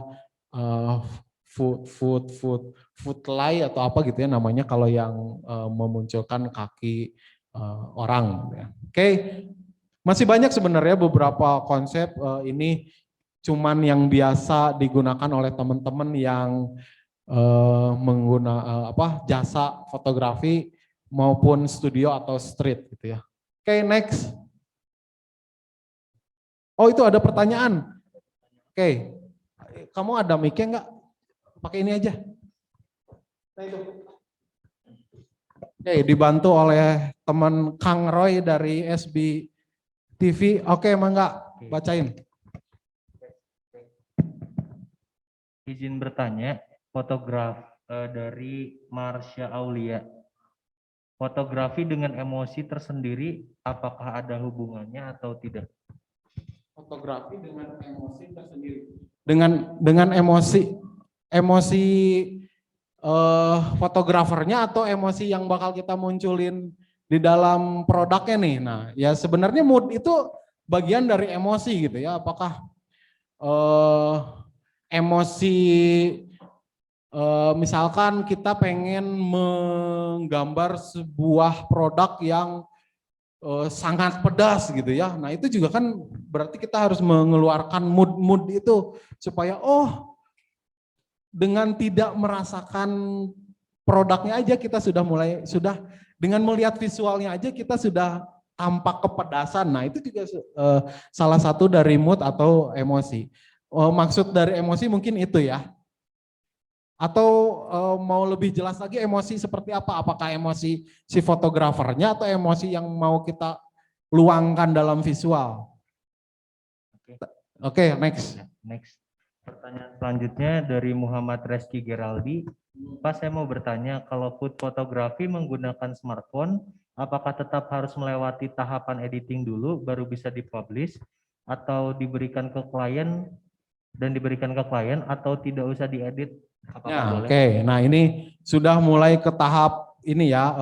uh, foot lie atau apa gitu ya namanya kalau yang memunculkan kaki orang gitu ya. Oke, masih banyak sebenarnya beberapa konsep ini, cuman yang biasa digunakan oleh teman-teman yang menggunakan jasa fotografi maupun studio atau street gitu ya. Oke, next. Oh, itu ada pertanyaan. Oke. Kamu ada mic-nya enggak? Pakai ini aja. Nah, itu. Oke, dibantu oleh teman Kang Roy dari SB TV. Oke, mangga bacain. Izin bertanya, fotograf dari Marsha Aulia. Fotografi dengan emosi tersendiri, apakah ada hubungannya atau tidak? Fotografi dengan emosi tersendiri. Dengan emosi fotografernya atau emosi yang bakal kita munculin di dalam produknya nih. Nah, ya sebenarnya mood itu bagian dari emosi gitu ya. Apakah emosi misalkan kita pengen menggambar sebuah produk yang sangat pedas gitu ya. Nah, itu juga kan berarti kita harus mengeluarkan mood itu supaya dengan tidak merasakan produknya aja kita sudah dengan melihat visualnya aja kita sudah tampak kepedasan. Nah, itu juga salah satu dari mood atau emosi. Maksud dari emosi mungkin itu ya. Atau mau lebih jelas lagi emosi seperti apa? Apakah emosi si fotografernya atau emosi yang mau kita luangkan dalam visual? Oke, next. Next. Pertanyaan selanjutnya dari Muhammad Reski Geraldi. Pak, saya mau bertanya, kalau food fotografi menggunakan smartphone, apakah tetap harus melewati tahapan editing dulu baru bisa dipublish atau diberikan ke klien atau tidak usah diedit? Ya, oke. Nah, ini sudah mulai ke tahap ini ya,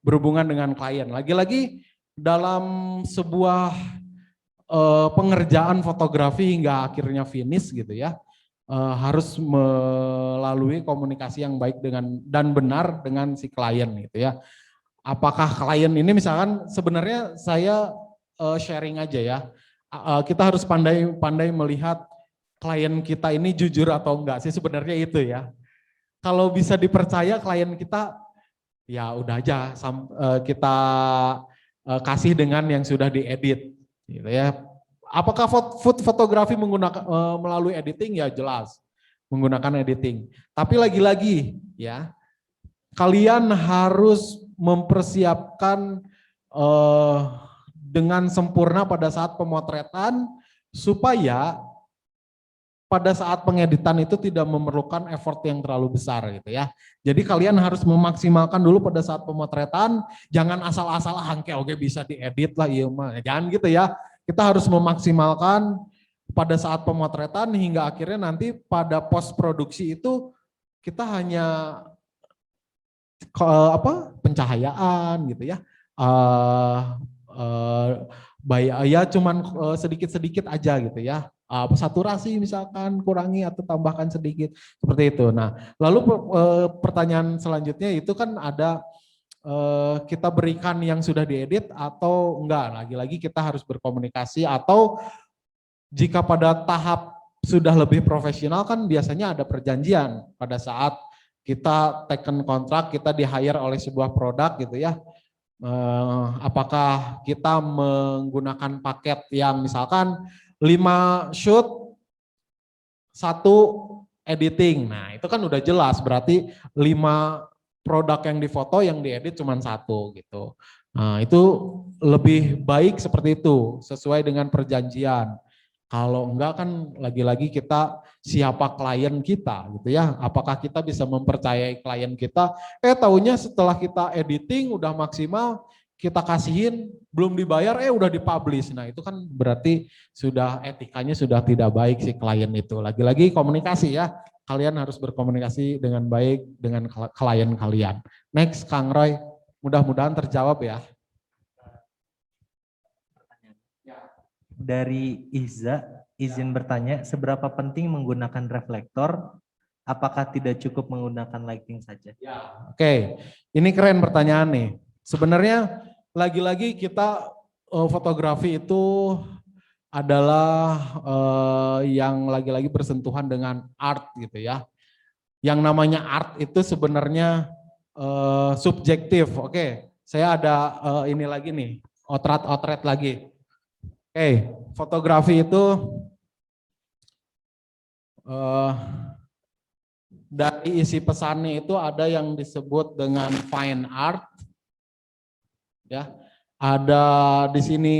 berhubungan dengan klien. Lagi-lagi dalam sebuah pengerjaan fotografi hingga akhirnya finish gitu ya, harus melalui komunikasi yang baik dan benar dengan si klien gitu ya. Apakah klien ini misalkan sebenarnya saya sharing aja ya, kita harus pandai melihat klien kita ini jujur atau enggak sih, sebenarnya itu ya. Kalau bisa dipercaya klien kita, ya udah aja kita kasih dengan yang sudah diedit gitu ya. Apakah food fotografi menggunakan melalui editing? Ya jelas menggunakan editing. Tapi lagi-lagi ya, kalian harus mempersiapkan dengan sempurna pada saat pemotretan supaya pada saat pengeditan itu tidak memerlukan effort yang terlalu besar gitu ya. Jadi kalian harus memaksimalkan dulu pada saat pemotretan, jangan asal-asal oke bisa diedit lah iya mah. Jangan gitu ya. Kita harus memaksimalkan pada saat pemotretan hingga akhirnya nanti pada post produksi itu kita hanya pencahayaan gitu ya. Ya cuman sedikit-sedikit aja gitu ya. Saturasi misalkan kurangi atau tambahkan sedikit seperti itu. Nah, lalu pertanyaan selanjutnya itu kan ada kita berikan yang sudah diedit atau enggak. Lagi-lagi kita harus berkomunikasi atau jika pada tahap sudah lebih profesional kan biasanya ada perjanjian pada saat kita taken kontrak, kita di-hire oleh sebuah produk gitu ya. Apakah kita menggunakan paket yang misalkan 5 shoot, 1 editing. Nah, itu kan udah jelas berarti 5 produk yang difoto yang diedit cuma 1 gitu. Nah, itu lebih baik seperti itu sesuai dengan perjanjian. Kalau enggak kan lagi-lagi kita siapa klien kita gitu ya. Apakah kita bisa mempercayai klien kita? Taunya setelah kita editing udah maksimal, kita kasihin belum dibayar udah dipublish. Nah, itu kan berarti sudah etikanya sudah tidak baik si klien itu. Lagi-lagi komunikasi ya. Kalian harus berkomunikasi dengan baik dengan klien kalian. Next, Kang Roy. Mudah-mudahan terjawab ya. Dari Iza, izin bertanya, seberapa penting menggunakan reflektor? Apakah tidak cukup menggunakan lighting saja? Ya, oke. Ini keren pertanyaan nih. Sebenarnya lagi-lagi kita fotografi itu adalah yang lagi-lagi bersentuhan dengan art gitu ya. Yang namanya art itu sebenarnya subjektif. Oke, saya ada ini lagi nih, otret lagi. Oke, fotografi itu dari isi pesannya itu ada yang disebut dengan fine art, ya. Ada di sini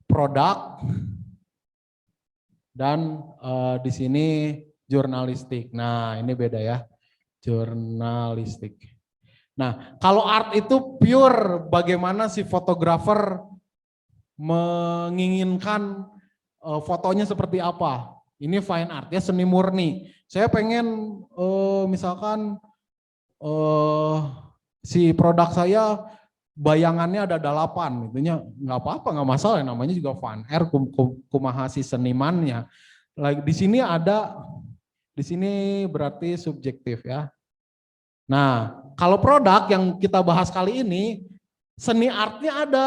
produk dan di sini jurnalistik. Nah, ini beda ya, jurnalistik. Nah, kalau art itu pure bagaimana si fotografer menginginkan fotonya seperti apa. Ini fine art ya, seni murni. Saya pengen misalkan si produk saya bayangannya ada 8, itunya nggak apa-apa, nggak masalah, namanya juga fine art, kumaha si senimannya. Lagi di sini ada, di sini berarti subjektif ya. Nah, kalau produk yang kita bahas kali ini, seni artnya ada.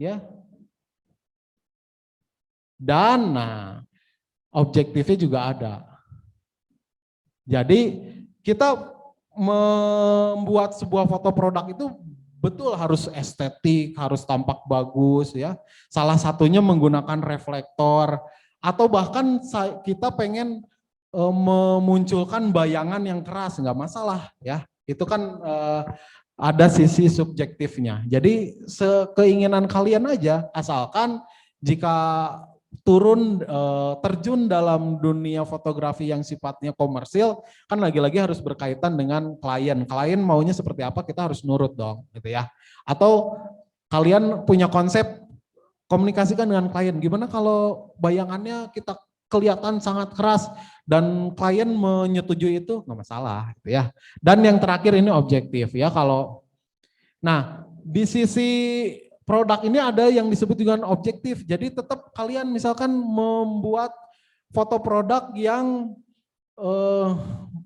Ya. Dan nah, objektifnya juga ada. Jadi kita membuat sebuah foto produk itu betul harus estetik, harus tampak bagus ya. Salah satunya menggunakan reflektor atau bahkan kita pengen memunculkan bayangan yang keras, nggak masalah ya. Itu kan ada sisi subjektifnya. Jadi sekeinginan kalian aja, asalkan jika terjun dalam dunia fotografi yang sifatnya komersil, kan lagi-lagi harus berkaitan dengan klien. Klien maunya seperti apa, kita harus nurut dong, gitu ya. Atau kalian punya konsep komunikasikan dengan klien. Gimana kalau bayangannya kita kelihatan sangat keras dan klien menyetujui itu, nggak masalah gitu ya. Dan yang terakhir ini objektif ya. Kalau nah di sisi produk ini ada yang disebut dengan objektif. Jadi tetap kalian misalkan membuat foto produk yang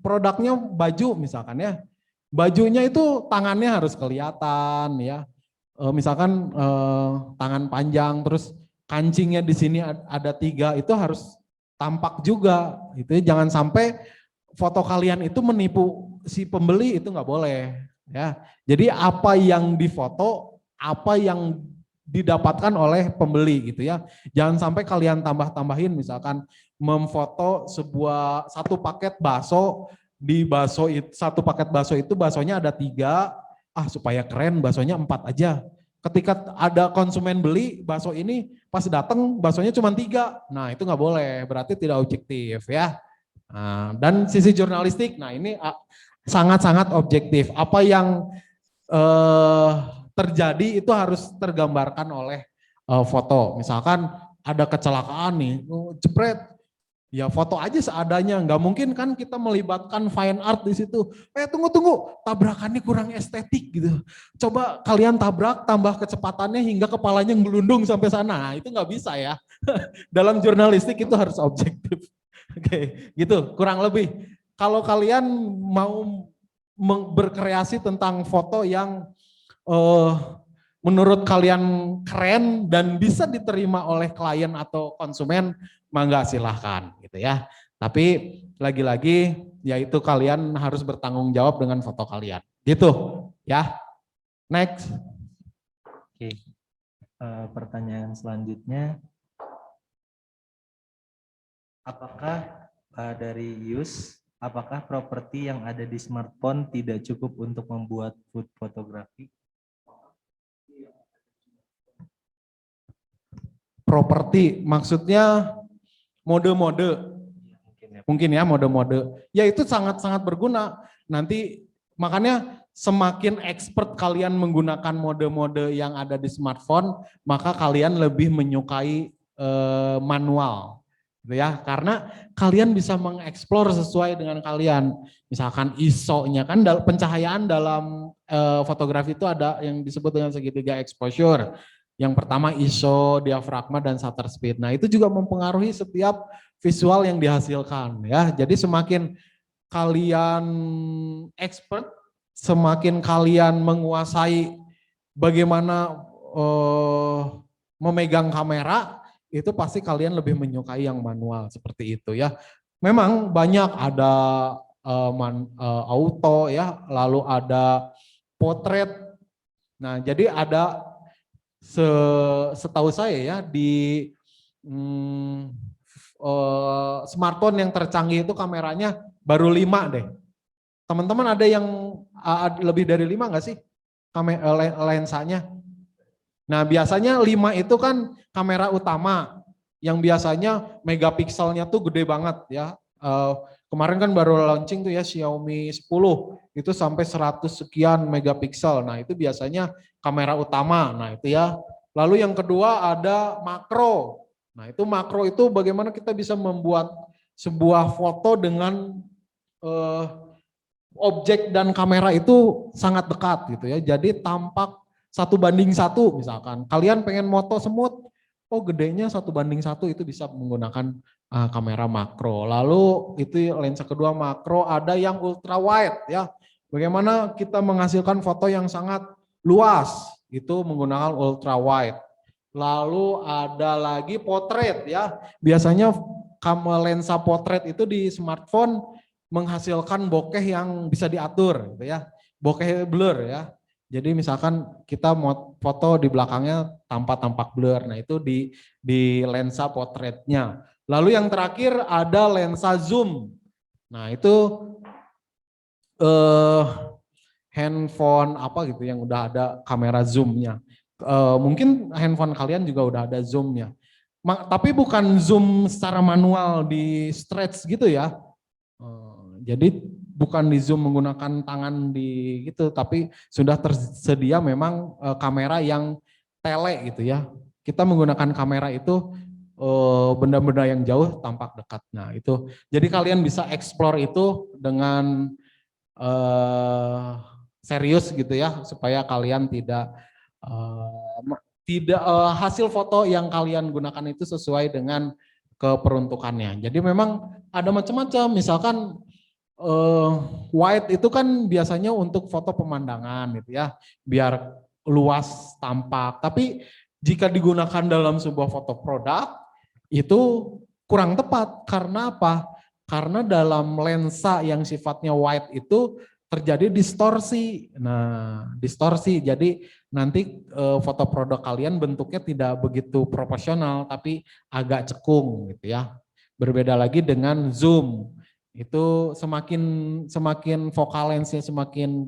produknya baju misalkan ya. Bajunya itu tangannya harus kelihatan ya. Misalkan tangan panjang, terus kancingnya di sini ada 3, itu harus tampak juga. Itu jangan sampai foto kalian itu menipu si pembeli, itu nggak boleh. Ya, jadi apa yang difoto, apa yang didapatkan oleh pembeli gitu ya. Jangan sampai kalian tambah-tambahin, misalkan memfoto satu paket bakso, di bakso itu, satu paket bakso itu baksonya ada 3, supaya keren baksonya 4 aja. Ketika ada konsumen beli bakso ini, pas datang baksonya cuma 3, nah itu nggak boleh, berarti tidak objektif ya. Nah, dan sisi jurnalistik, nah ini sangat-sangat objektif. Apa yang terjadi itu harus tergambarkan oleh foto. Misalkan ada kecelakaan nih, jepret, ya foto aja seadanya. Nggak mungkin kan kita melibatkan fine art di situ. Tunggu, tabrakannya kurang estetik gitu. Coba kalian tabrak, tambah kecepatannya hingga kepalanya ngelundung sampai sana. Nah, itu nggak bisa ya. Dalam jurnalistik itu harus objektif. Oke, gitu kurang lebih. Kalau kalian mau berkreasi tentang foto yang menurut kalian keren dan bisa diterima oleh klien atau konsumen, mangga silahkan gitu ya. Tapi lagi-lagi yaitu kalian harus bertanggung jawab dengan foto kalian. Gitu ya. Next. Oke. Pertanyaan selanjutnya, apakah dari Yus, apakah properti yang ada di smartphone tidak cukup untuk membuat food fotografi? Properti maksudnya mode-mode. Mungkin ya mode-mode. Ya itu sangat-sangat berguna. Nanti makanya semakin expert kalian menggunakan mode-mode yang ada di smartphone, maka kalian lebih menyukai manual. Gitu ya, karena kalian bisa mengeksplor sesuai dengan kalian. Misalkan ISO-nya kan pencahayaan dalam fotografi itu ada yang disebut dengan segitiga exposure. Yang pertama ISO, diafragma dan shutter speed. Nah, itu juga mempengaruhi setiap visual yang dihasilkan ya. Jadi semakin kalian expert, semakin kalian menguasai bagaimana memegang kamera, itu pasti kalian lebih menyukai yang manual seperti itu ya. Memang banyak ada auto ya, lalu ada potret. Nah, jadi ada setahu saya ya di smartphone yang tercanggih itu kameranya baru 5 deh. Teman-teman ada yang lebih dari 5 nggak sih lensanya? Nah biasanya 5 itu kan kamera utama yang biasanya megapikselnya tuh gede banget ya. Kemarin kan baru launching tuh ya Xiaomi 10 itu sampai 100 sekian megapiksel. Nah itu biasanya kamera utama. Nah itu ya. Lalu yang kedua ada makro. Nah itu makro itu bagaimana kita bisa membuat sebuah foto dengan objek dan kamera itu sangat dekat gitu ya. Jadi tampak 1:1 misalkan. Kalian pengen moto semut, oh gedenya 1:1 itu bisa menggunakan kamera makro. Lalu itu lensa kedua makro, ada yang ultra wide ya. Bagaimana kita menghasilkan foto yang sangat luas, itu menggunakan ultra wide. Lalu ada lagi potret ya. Biasanya lensa potret itu di smartphone menghasilkan bokeh yang bisa diatur gitu ya. Bokeh blur ya. Jadi misalkan kita mau foto di belakangnya tanpa tampak blur. Nah, itu di lensa potretnya. Lalu yang terakhir ada lensa zoom. Nah, itu handphone apa gitu yang udah ada kamera zoomnya. Mungkin handphone kalian juga udah ada zoomnya. Tapi bukan zoom secara manual di stretch gitu ya. Jadi bukan di zoom menggunakan tangan di gitu, tapi sudah tersedia memang kamera yang tele gitu ya. Kita menggunakan kamera itu benda-benda yang jauh tampak dekat. Nah itu, jadi kalian bisa explore itu dengan serius gitu ya, supaya kalian tidak hasil foto yang kalian gunakan itu sesuai dengan keperuntukannya. Jadi memang ada macam-macam, misalkan wide itu kan biasanya untuk foto pemandangan gitu ya, biar luas tampak. Tapi jika digunakan dalam sebuah foto produk itu kurang tepat. Karena apa? Karena dalam lensa yang sifatnya wide itu terjadi distorsi. Nah, distorsi. Jadi nanti foto produk kalian bentuknya tidak begitu proporsional, tapi agak cekung gitu ya. Berbeda lagi dengan zoom. Itu semakin focal lensnya semakin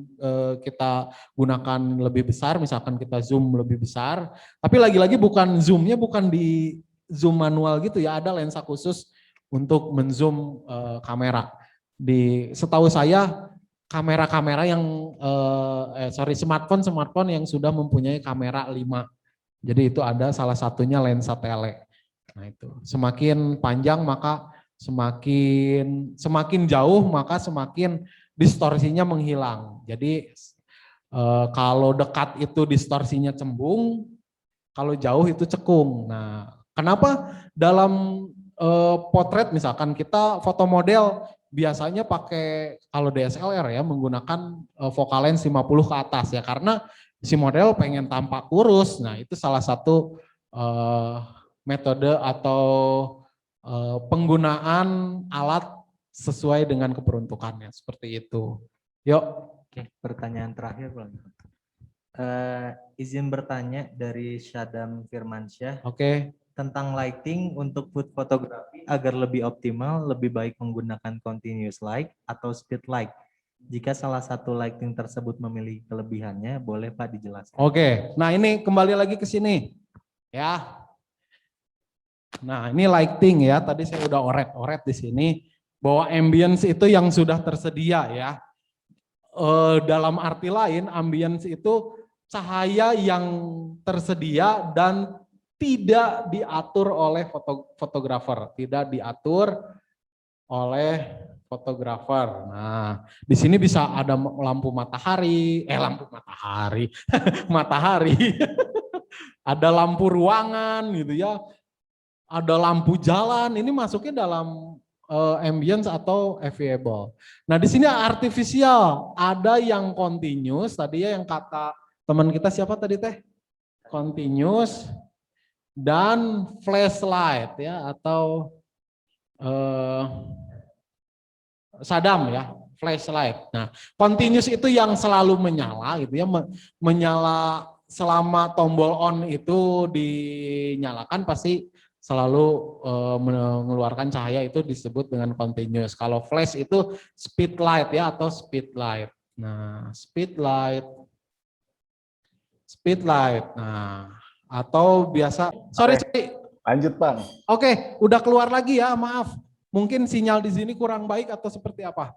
kita gunakan lebih besar, misalkan kita zoom lebih besar, tapi lagi-lagi bukan zoomnya bukan di zoom manual gitu ya, ada lensa khusus untuk menzoom kamera. Setahu saya kamera-kamera yang smartphone yang sudah mempunyai kamera 5. Jadi itu ada salah satunya lensa tele. Nah itu semakin panjang maka semakin jauh maka semakin distorsinya menghilang. Jadi kalau dekat itu distorsinya cembung, kalau jauh itu cekung. Nah, kenapa dalam potret misalkan kita foto model biasanya pakai kalau DSLR ya menggunakan focal lens 50 ke atas ya, karena si model pengen tampak kurus. Nah, itu salah satu metode atau penggunaan alat sesuai dengan keperuntukannya, seperti itu. Yuk. Oke, pertanyaan terakhir Bang. Izin bertanya dari Syadam Firmansyah Oke. tentang lighting untuk food photography agar lebih optimal, lebih baik menggunakan continuous light atau speed light. Jika salah satu lighting tersebut memiliki kelebihannya, boleh Pak dijelaskan? Oke, nah ini kembali lagi ke sini, ya. Nah ini lighting ya, tadi saya udah oret-oret di sini bahwa ambience itu yang sudah tersedia ya. Dalam arti lain, ambience itu cahaya yang tersedia dan tidak diatur oleh fotografer, tidak diatur oleh fotografer. Nah, di sini bisa ada lampu matahari, matahari, ada lampu ruangan gitu ya, ada lampu jalan. Ini masuknya dalam ambience atau available. Nah, di sini artifisial, ada yang continuous, tadi ya yang kata teman kita siapa tadi teh? Continuous dan flashlight ya atau Sadam ya, flashlight. Nah, continuous itu yang selalu menyala gitu ya, menyala selama tombol on itu dinyalakan pasti selalu mengeluarkan cahaya, itu disebut dengan continuous. Kalau flash itu speed light ya atau speed light. Nah, speed light. Nah, atau biasa sorry. Lanjut Bang. Oke, udah keluar lagi ya, maaf. Mungkin sinyal di sini kurang baik atau seperti apa.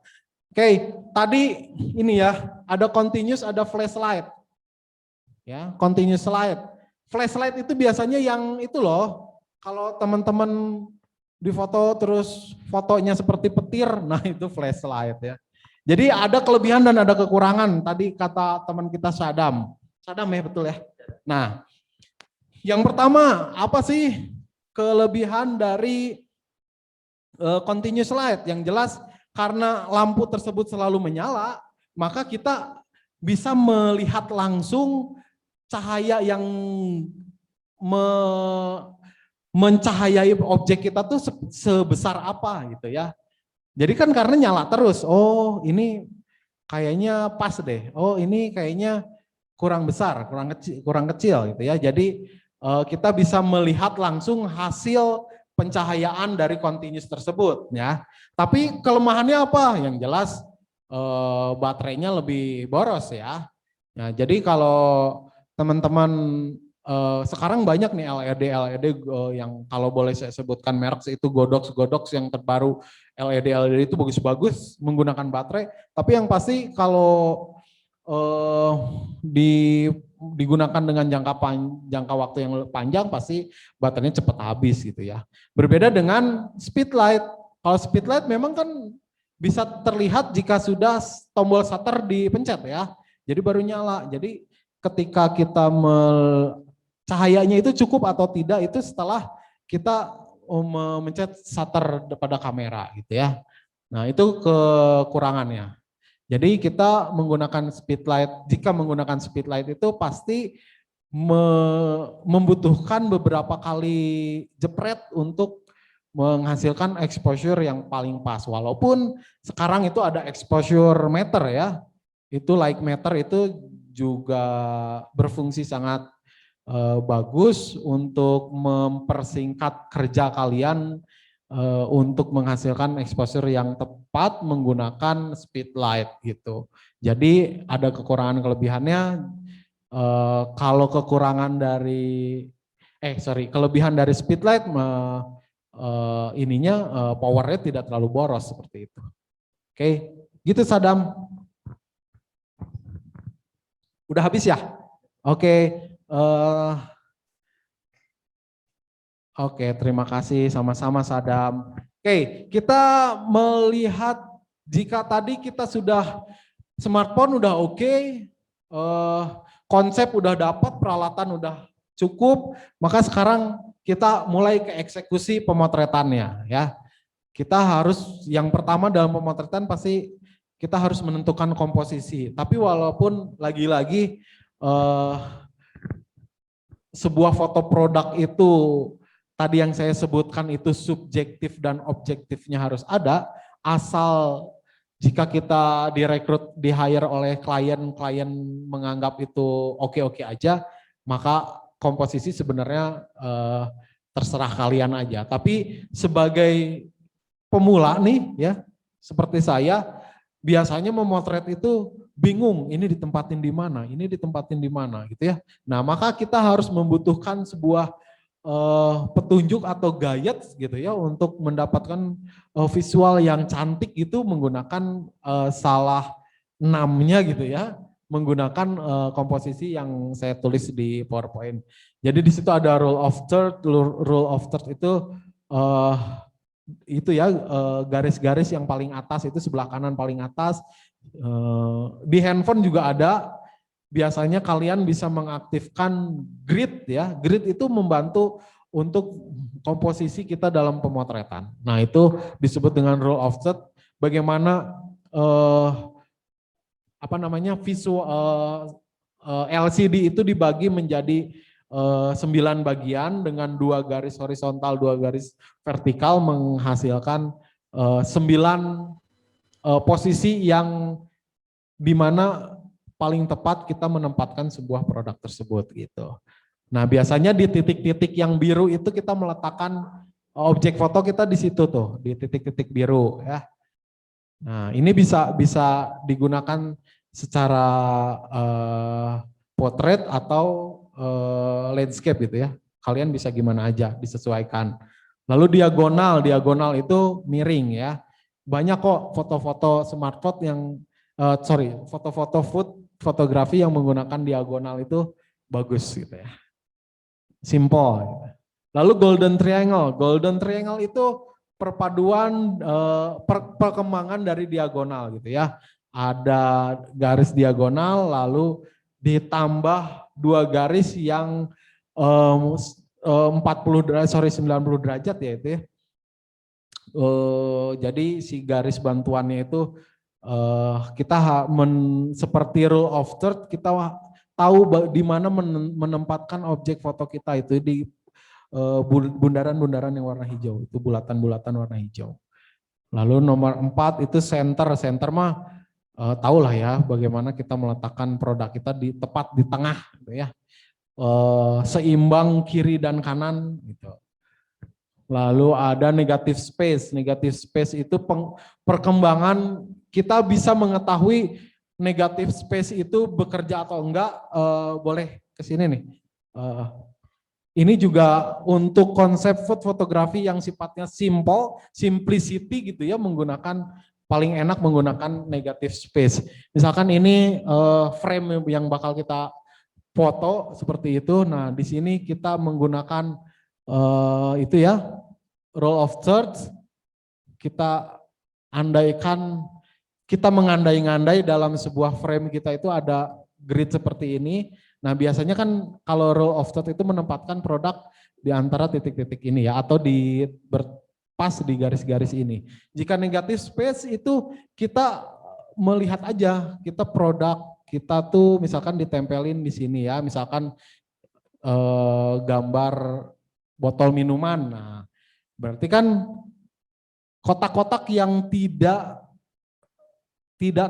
Oke, tadi ini ya, ada continuous, ada flashlight. Ya, continuous light. Flashlight itu biasanya yang itu loh, kalau teman-teman di foto terus fotonya seperti petir, nah itu flashlight ya. Jadi ada kelebihan dan ada kekurangan. Tadi kata teman kita Sadam ya betul ya. Nah, yang pertama apa sih kelebihan dari continuous light? Yang jelas karena lampu tersebut selalu menyala, maka kita bisa melihat langsung cahaya yang mencahayai objek kita tuh sebesar apa gitu ya. Jadi kan karena nyala terus, oh ini kayaknya pas deh, oh ini kayaknya kurang besar, kurang kecil gitu ya. Jadi kita bisa melihat langsung hasil pencahayaan dari continuous tersebut ya. Tapi kelemahannya apa? Yang jelas baterainya lebih boros ya. Nah, jadi kalau teman-teman sekarang banyak nih LED yang kalau boleh saya sebutkan merek itu Godox yang terbaru, LED itu bagus-bagus menggunakan baterai. Tapi yang pasti kalau digunakan dengan jangka waktu yang panjang pasti baterainya cepat habis gitu ya. Berbeda dengan speed light. Kalau speed light memang kan bisa terlihat jika sudah tombol shutter dipencet ya. Jadi baru nyala. Jadi ketika kita cahayanya itu cukup atau tidak itu setelah kita memencet shutter pada kamera gitu ya. Nah, itu kekurangannya. Jadi kita menggunakan speed light, jika menggunakan speed light itu pasti membutuhkan beberapa kali jepret untuk menghasilkan exposure yang paling pas. Walaupun sekarang itu ada exposure meter ya, itu light meter itu juga berfungsi sangat bagus untuk mempersingkat kerja kalian untuk menghasilkan exposure yang tepat menggunakan speed light gitu. Jadi ada kekurangan kelebihannya. Kalau kekurangan dari kelebihan dari speed light powernya tidak terlalu boros seperti itu. Oke, gitu Sadam. Udah habis ya? Oke. Oke, terima kasih sama-sama Sadam. Oke, kita melihat jika tadi kita sudah smartphone udah oke, konsep udah dapat, peralatan udah cukup, maka sekarang kita mulai ke eksekusi pemotretannya ya. Kita harus yang pertama dalam pemotretan pasti kita harus menentukan komposisi. Tapi walaupun lagi-lagi eh, sebuah foto produk itu tadi yang saya sebutkan itu subjektif dan objektifnya harus ada, asal jika kita direkrut, di hire oleh klien menganggap itu oke-oke aja, maka komposisi sebenarnya terserah kalian aja. Tapi sebagai pemula nih ya, seperti saya, biasanya memotret itu bingung, ini ditempatin di mana, ini ditempatin di mana gitu ya. Nah, maka kita harus membutuhkan sebuah petunjuk atau guide gitu ya untuk mendapatkan visual yang cantik itu menggunakan salah enamnya gitu ya, menggunakan komposisi yang saya tulis di PowerPoint. Jadi di situ ada rule of third itu ya garis-garis yang paling atas itu sebelah kanan paling atas. Di handphone juga ada. Biasanya kalian bisa mengaktifkan grid ya. Grid itu membantu untuk komposisi kita dalam pemotretan. Nah, itu disebut dengan rule of third. Bagaimana visual LCD itu dibagi menjadi 9 bagian dengan 2 garis horizontal, 2 garis vertikal menghasilkan 9 posisi yang dimana paling tepat kita menempatkan sebuah produk tersebut gitu. Nah, biasanya di titik-titik yang biru itu kita meletakkan objek foto kita di situ tuh, di titik-titik biru ya. Nah, ini bisa digunakan secara portrait atau landscape gitu ya. Kalian bisa gimana aja, disesuaikan. Lalu diagonal itu miring ya. Banyak kok foto-foto smartphone yang fotografi yang menggunakan diagonal itu bagus gitu ya. Simple. Gitu. Lalu golden triangle itu perpaduan perkembangan dari diagonal gitu ya. Ada garis diagonal lalu ditambah 2 garis yang 90 derajat ya itu ya. Jadi si garis bantuannya itu kita seperti rule of third, kita tahu di mana menempatkan objek foto kita itu di bundaran-bundaran yang warna hijau, itu bulatan-bulatan warna hijau. Lalu nomor 4 itu center mah tahulah ya bagaimana kita meletakkan produk kita tepat di tengah gitu ya. Seimbang kiri dan kanan gitu. Lalu ada negative space itu perkembangan kita bisa mengetahui negative space itu bekerja atau enggak, boleh ke sini nih. Ini juga untuk konsep food fotografi yang sifatnya simplicity gitu ya, paling enak menggunakan negative space. Misalkan ini frame yang bakal kita foto seperti itu. Nah, di sini kita menggunakan itu ya, rule of third. Kita mengandai-ngandai dalam sebuah frame kita itu ada grid seperti ini. Nah, biasanya kan kalau rule of third itu menempatkan produk di antara titik-titik ini ya, atau pas di garis-garis ini. Jika negative space itu kita melihat aja, kita produk kita tuh misalkan ditempelin di sini ya, misalkan gambar botol minuman. Nah, berarti kan kotak-kotak yang tidak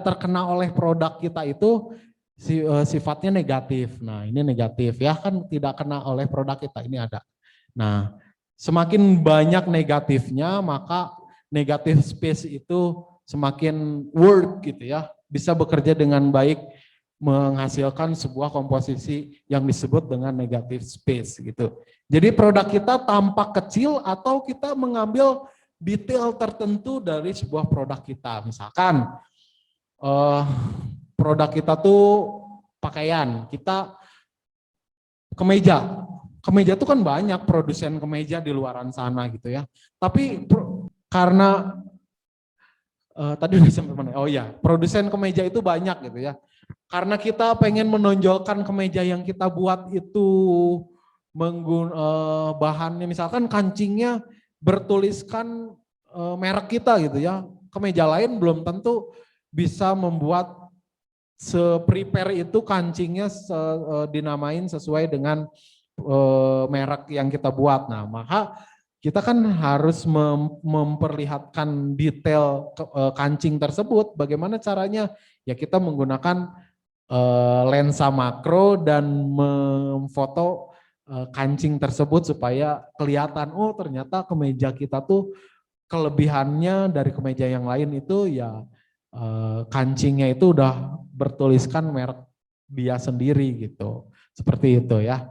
terkena oleh produk kita itu sifatnya negatif. Nah, ini negatif ya, kan tidak kena oleh produk kita, ini ada. Nah, semakin banyak negatifnya, maka negative space itu semakin work gitu ya, bisa bekerja dengan baik menghasilkan sebuah komposisi yang disebut dengan negative space gitu. Jadi produk kita tampak kecil atau kita mengambil detail tertentu dari sebuah produk kita. Misalkan produk kita tuh pakaian, kita kemeja tuh kan banyak produsen kemeja di luaran sana gitu ya. Tapi karena tadi udah sampai mana? Oh ya, produsen kemeja itu banyak gitu ya. Karena kita pengen menonjolkan kemeja yang kita buat itu bahannya misalkan kancingnya bertuliskan merek kita gitu ya. Kemeja lain belum tentu bisa membuat se-prepare itu kancingnya dinamain sesuai dengan merek yang kita buat. Nah, maka kita kan harus memperlihatkan detail kancing tersebut. Bagaimana caranya? Ya kita menggunakan lensa makro dan memfoto kancing tersebut supaya kelihatan, oh ternyata kemeja kita tuh kelebihannya dari kemeja yang lain itu ya kancingnya itu udah bertuliskan merek dia sendiri gitu. Seperti itu ya.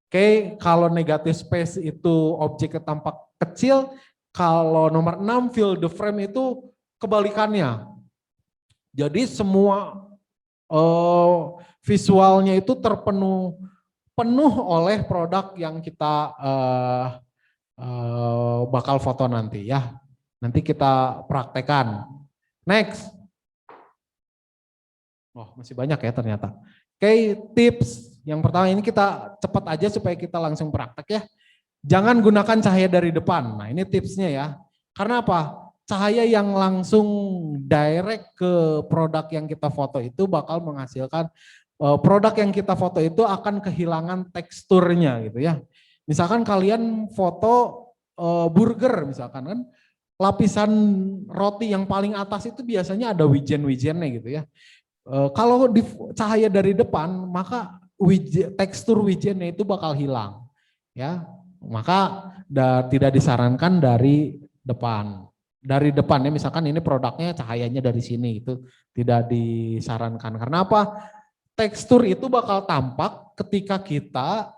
Oke, kalau negative space itu objeknya tampak kecil, kalau nomor 6 fill the frame itu kebalikannya. Jadi semua visualnya itu penuh oleh produk yang kita bakal foto nanti ya. Nanti kita praktekkan. Next. Oh, masih banyak ya ternyata. Oke, tips yang pertama ini kita cepat aja supaya kita langsung praktek ya. Jangan gunakan cahaya dari depan. Nah, ini tipsnya ya. Karena apa? Cahaya yang langsung direct ke produk yang kita foto itu bakal menghasilkan produk yang kita foto itu akan kehilangan teksturnya gitu ya. Misalkan kalian foto burger misalkan kan, lapisan roti yang paling atas itu biasanya ada wijen-wijennya gitu ya. Kalau di cahaya dari depan, maka tekstur wijennya itu bakal hilang, ya. Maka tidak disarankan dari depan. Dari depan ya, misalkan ini produknya cahayanya dari sini, itu tidak disarankan. Karena apa? Tekstur itu bakal tampak ketika kita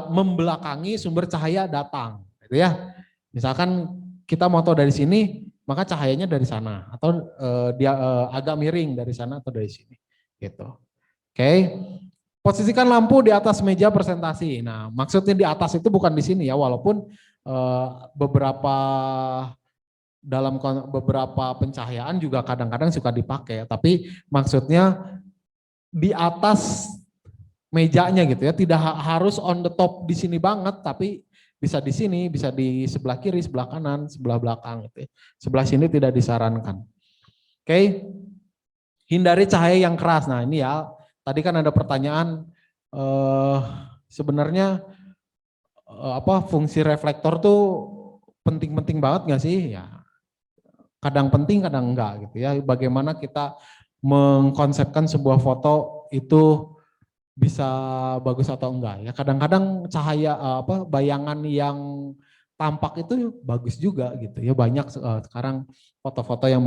membelakangi sumber cahaya datang, gitu ya. Misalkan kita foto dari sini, maka cahayanya dari sana atau dia agak miring dari sana atau dari sini gitu. Oke. Posisikan lampu di atas meja presentasi. Nah, maksudnya di atas itu bukan di sini ya, walaupun beberapa pencahayaan juga kadang-kadang suka dipakai, tapi maksudnya di atas mejanya gitu ya, tidak harus on the top di sini banget, tapi bisa di sini, bisa di sebelah kiri, sebelah kanan, sebelah belakang gitu ya. Sebelah sini tidak disarankan. Oke. Hindari cahaya yang keras. Nah, ini ya, tadi kan ada pertanyaan sebenarnya apa fungsi reflektor tuh penting-penting banget nggak sih? Ya, kadang penting, kadang enggak gitu ya. Bagaimana kita mengkonsepkan sebuah foto itu bisa bagus atau enggak ya. Kadang-kadang cahaya bayangan yang tampak itu bagus juga gitu ya. Banyak sekarang foto-foto yang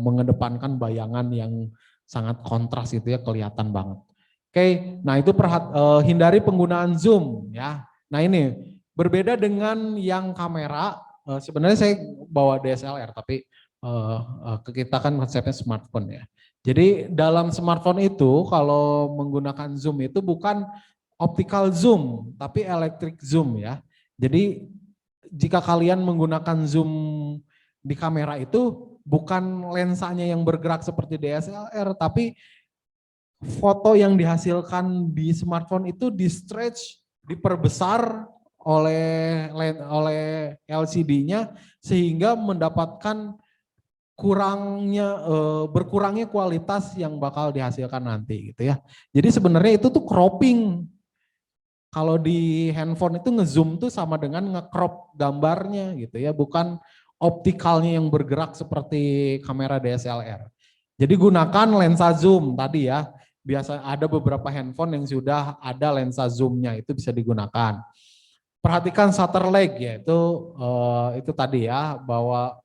mengedepankan bayangan yang sangat kontras itu ya, kelihatan banget. Oke, nah itu hindari penggunaan zoom ya. Nah ini berbeda dengan yang kamera. Sebenarnya saya bawa DSLR tapi kita kan konsepnya smartphone ya. Jadi dalam smartphone itu kalau menggunakan zoom itu bukan optical zoom, tapi electric zoom ya. Jadi jika kalian menggunakan zoom di kamera itu bukan lensanya yang bergerak seperti DSLR, tapi foto yang dihasilkan di smartphone itu di stretch, diperbesar oleh LCD-nya sehingga mendapatkan berkurangnya kualitas yang bakal dihasilkan nanti gitu ya. Jadi sebenarnya itu tuh cropping. Kalau di handphone itu ngezoom tuh sama dengan ngecrop gambarnya gitu ya, bukan optikalnya yang bergerak seperti kamera DSLR. Jadi gunakan lensa zoom tadi ya. Biasa ada beberapa handphone yang sudah ada lensa zoomnya, itu bisa digunakan. Perhatikan shutter lag ya, itu tadi ya, bahwa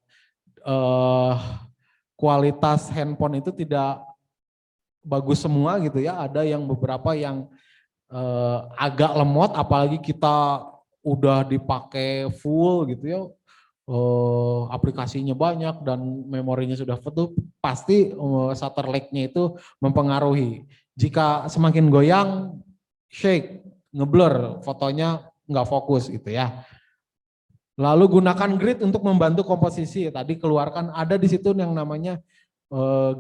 kualitas handphone itu tidak bagus semua gitu ya. Ada yang beberapa yang agak lemot, apalagi kita udah dipakai full gitu ya, aplikasinya banyak dan memorinya sudah penuh, pasti shutter lag-nya itu mempengaruhi. Jika semakin goyang, shake, ngeblur, fotonya nggak fokus gitu ya. Lalu gunakan grid untuk membantu komposisi. Tadi keluarkan, ada di situ yang namanya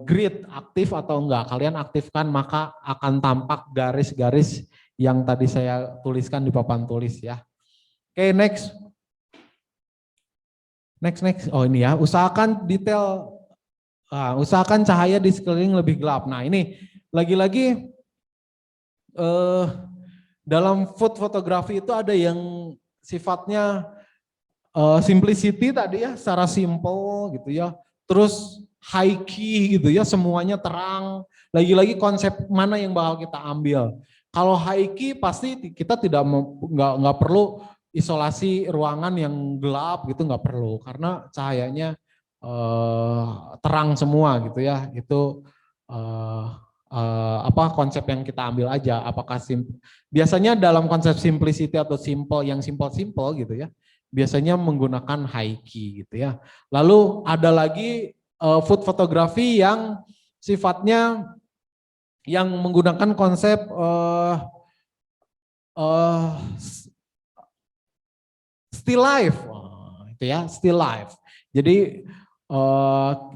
grid, aktif atau enggak. Kalian aktifkan maka akan tampak garis-garis yang tadi saya tuliskan di papan tulis ya. Oke, next. Next. Oh ini ya, usahakan detail, usahakan cahaya di sekeliling lebih gelap. Nah ini lagi-lagi dalam food fotografi itu ada yang sifatnya simplicity tadi ya, secara simple gitu ya. Terus high key gitu ya, semuanya terang. Lagi-lagi konsep mana yang bakal kita ambil. Kalau high key pasti kita nggak perlu isolasi ruangan yang gelap gitu, nggak perlu karena cahayanya terang semua gitu ya. Itu apa konsep yang kita ambil aja. Apakah biasanya dalam konsep simplicity atau simple yang simple gitu ya, biasanya menggunakan high key gitu ya. Lalu ada lagi food photography yang sifatnya yang menggunakan konsep still life, itu ya, still life. Jadi,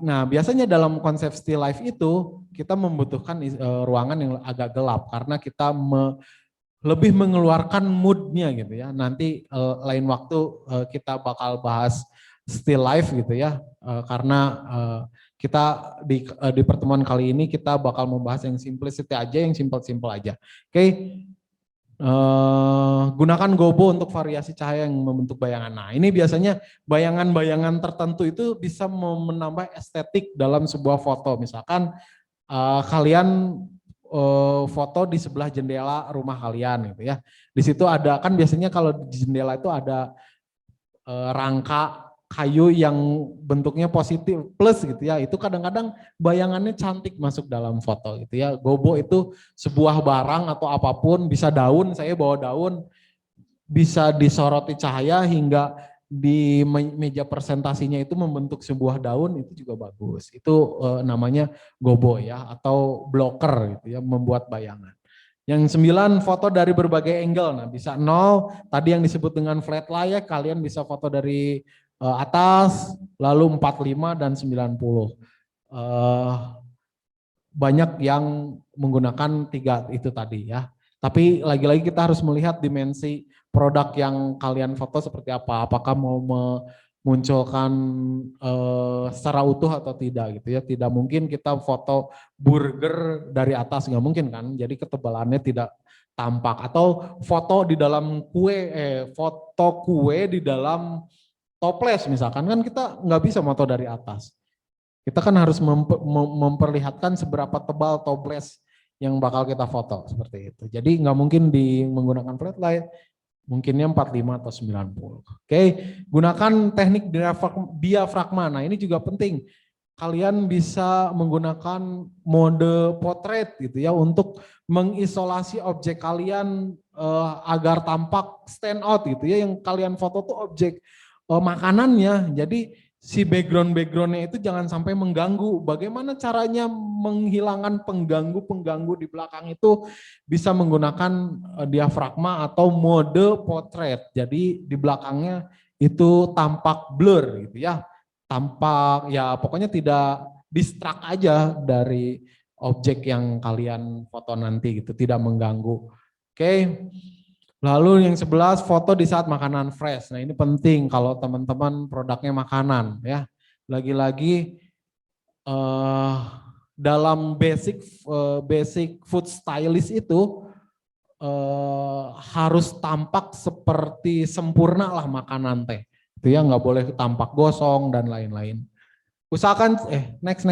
nah biasanya dalam konsep still life itu kita membutuhkan ruangan yang agak gelap karena kita lebih mengeluarkan moodnya gitu ya. Nanti lain waktu kita bakal bahas still life gitu ya, karena kita di pertemuan kali ini kita bakal membahas yang simplicity aja, yang simple-simple aja. Oke. Gunakan gobo untuk variasi cahaya yang membentuk bayangan. Nah, ini biasanya bayangan-bayangan tertentu itu bisa menambah estetik dalam sebuah foto. Misalkan kalian foto di sebelah jendela rumah kalian gitu ya. Di situ ada kan biasanya kalau di jendela itu ada rangka kayu yang bentuknya positif plus gitu ya. Itu kadang-kadang bayangannya cantik masuk dalam foto gitu ya. Gobo itu sebuah barang atau apapun, bisa daun, saya bawa daun, bisa disoroti cahaya hingga di meja presentasinya itu membentuk sebuah daun, itu juga bagus. Itu namanya gobo ya, atau blocker gitu ya, membuat bayangan. Yang 9, foto dari berbagai angle. Nah, bisa 0, tadi yang disebut dengan flat lie, kalian bisa foto dari atas, lalu 45 dan 90. Banyak yang menggunakan 3 itu tadi ya. Tapi lagi-lagi kita harus melihat dimensi produk yang kalian foto seperti apa. Apakah mau memunculkan secara utuh atau tidak gitu ya. Tidak mungkin kita foto burger dari atas, nggak mungkin kan. Jadi ketebalannya tidak tampak. Atau foto di dalam foto kue di dalam toples misalkan, kan kita nggak bisa foto dari atas. Kita kan harus memperlihatkan seberapa tebal toples yang bakal kita foto seperti itu. Jadi nggak mungkin menggunakan flat light, mungkinnya 45 atau 90. Oke, gunakan teknik diafragma. Nah, ini juga penting. Kalian bisa menggunakan mode portrait gitu ya untuk mengisolasi objek kalian agar tampak stand out gitu ya. Yang kalian foto tuh objek makanannya. Jadi si background-backgroundnya itu jangan sampai mengganggu. Bagaimana caranya menghilangkan pengganggu-pengganggu di belakang itu bisa menggunakan diafragma atau mode portrait. Jadi di belakangnya itu tampak blur gitu ya. Tampak ya pokoknya tidak distract aja dari objek yang kalian foto nanti gitu, tidak mengganggu. Oke. Lalu yang 11, foto di saat makanan fresh. Nah, ini penting kalau teman-teman produknya makanan ya. Lagi-lagi dalam basic food stylist itu harus tampak seperti sempurna lah makanan teh. Itu ya, nggak boleh tampak gosong dan lain-lain. Usahakan next.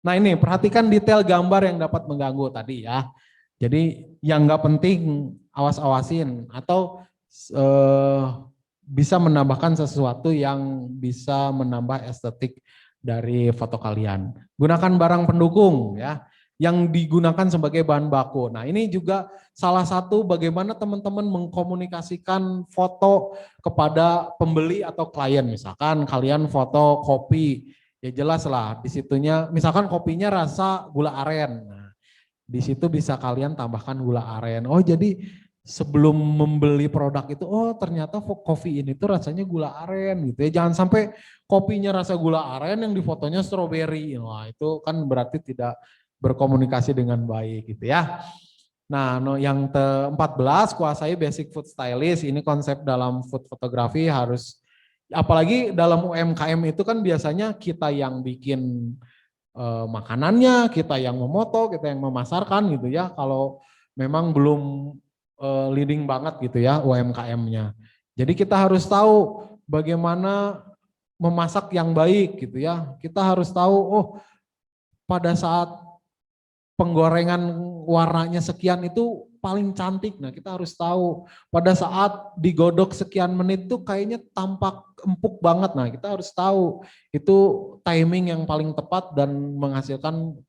Nah, ini perhatikan detail gambar yang dapat mengganggu tadi ya. Jadi yang nggak penting awas-awasin atau bisa menambahkan sesuatu yang bisa menambah estetik dari foto kalian. Gunakan barang pendukung ya yang digunakan sebagai bahan baku. Nah, ini juga salah satu bagaimana teman-teman mengkomunikasikan foto kepada pembeli atau klien. Misalkan kalian foto kopi, ya jelas lah di situnya misalkan kopinya rasa gula aren. Nah, di situ bisa kalian tambahkan gula aren. Oh, jadi sebelum membeli produk itu, oh ternyata kopi ini tuh rasanya gula aren gitu ya. Jangan sampai kopinya rasa gula aren yang di fotonya stroberi. Wah, itu kan berarti tidak berkomunikasi dengan baik gitu ya. Nah, yang ke-14, kuasai basic food stylist. Ini konsep dalam food fotografi harus, apalagi dalam UMKM itu kan biasanya kita yang bikin makanannya, kita yang memoto, kita yang memasarkan gitu ya. Kalau memang belum leading banget gitu ya UMKM-nya. Jadi kita harus tahu bagaimana memasak yang baik gitu ya. Kita harus tahu, oh pada saat penggorengan warnanya sekian itu paling cantik. Nah kita harus tahu pada saat digodok sekian menit tuh kayaknya tampak empuk banget. Nah kita harus tahu itu timing yang paling tepat dan menghasilkan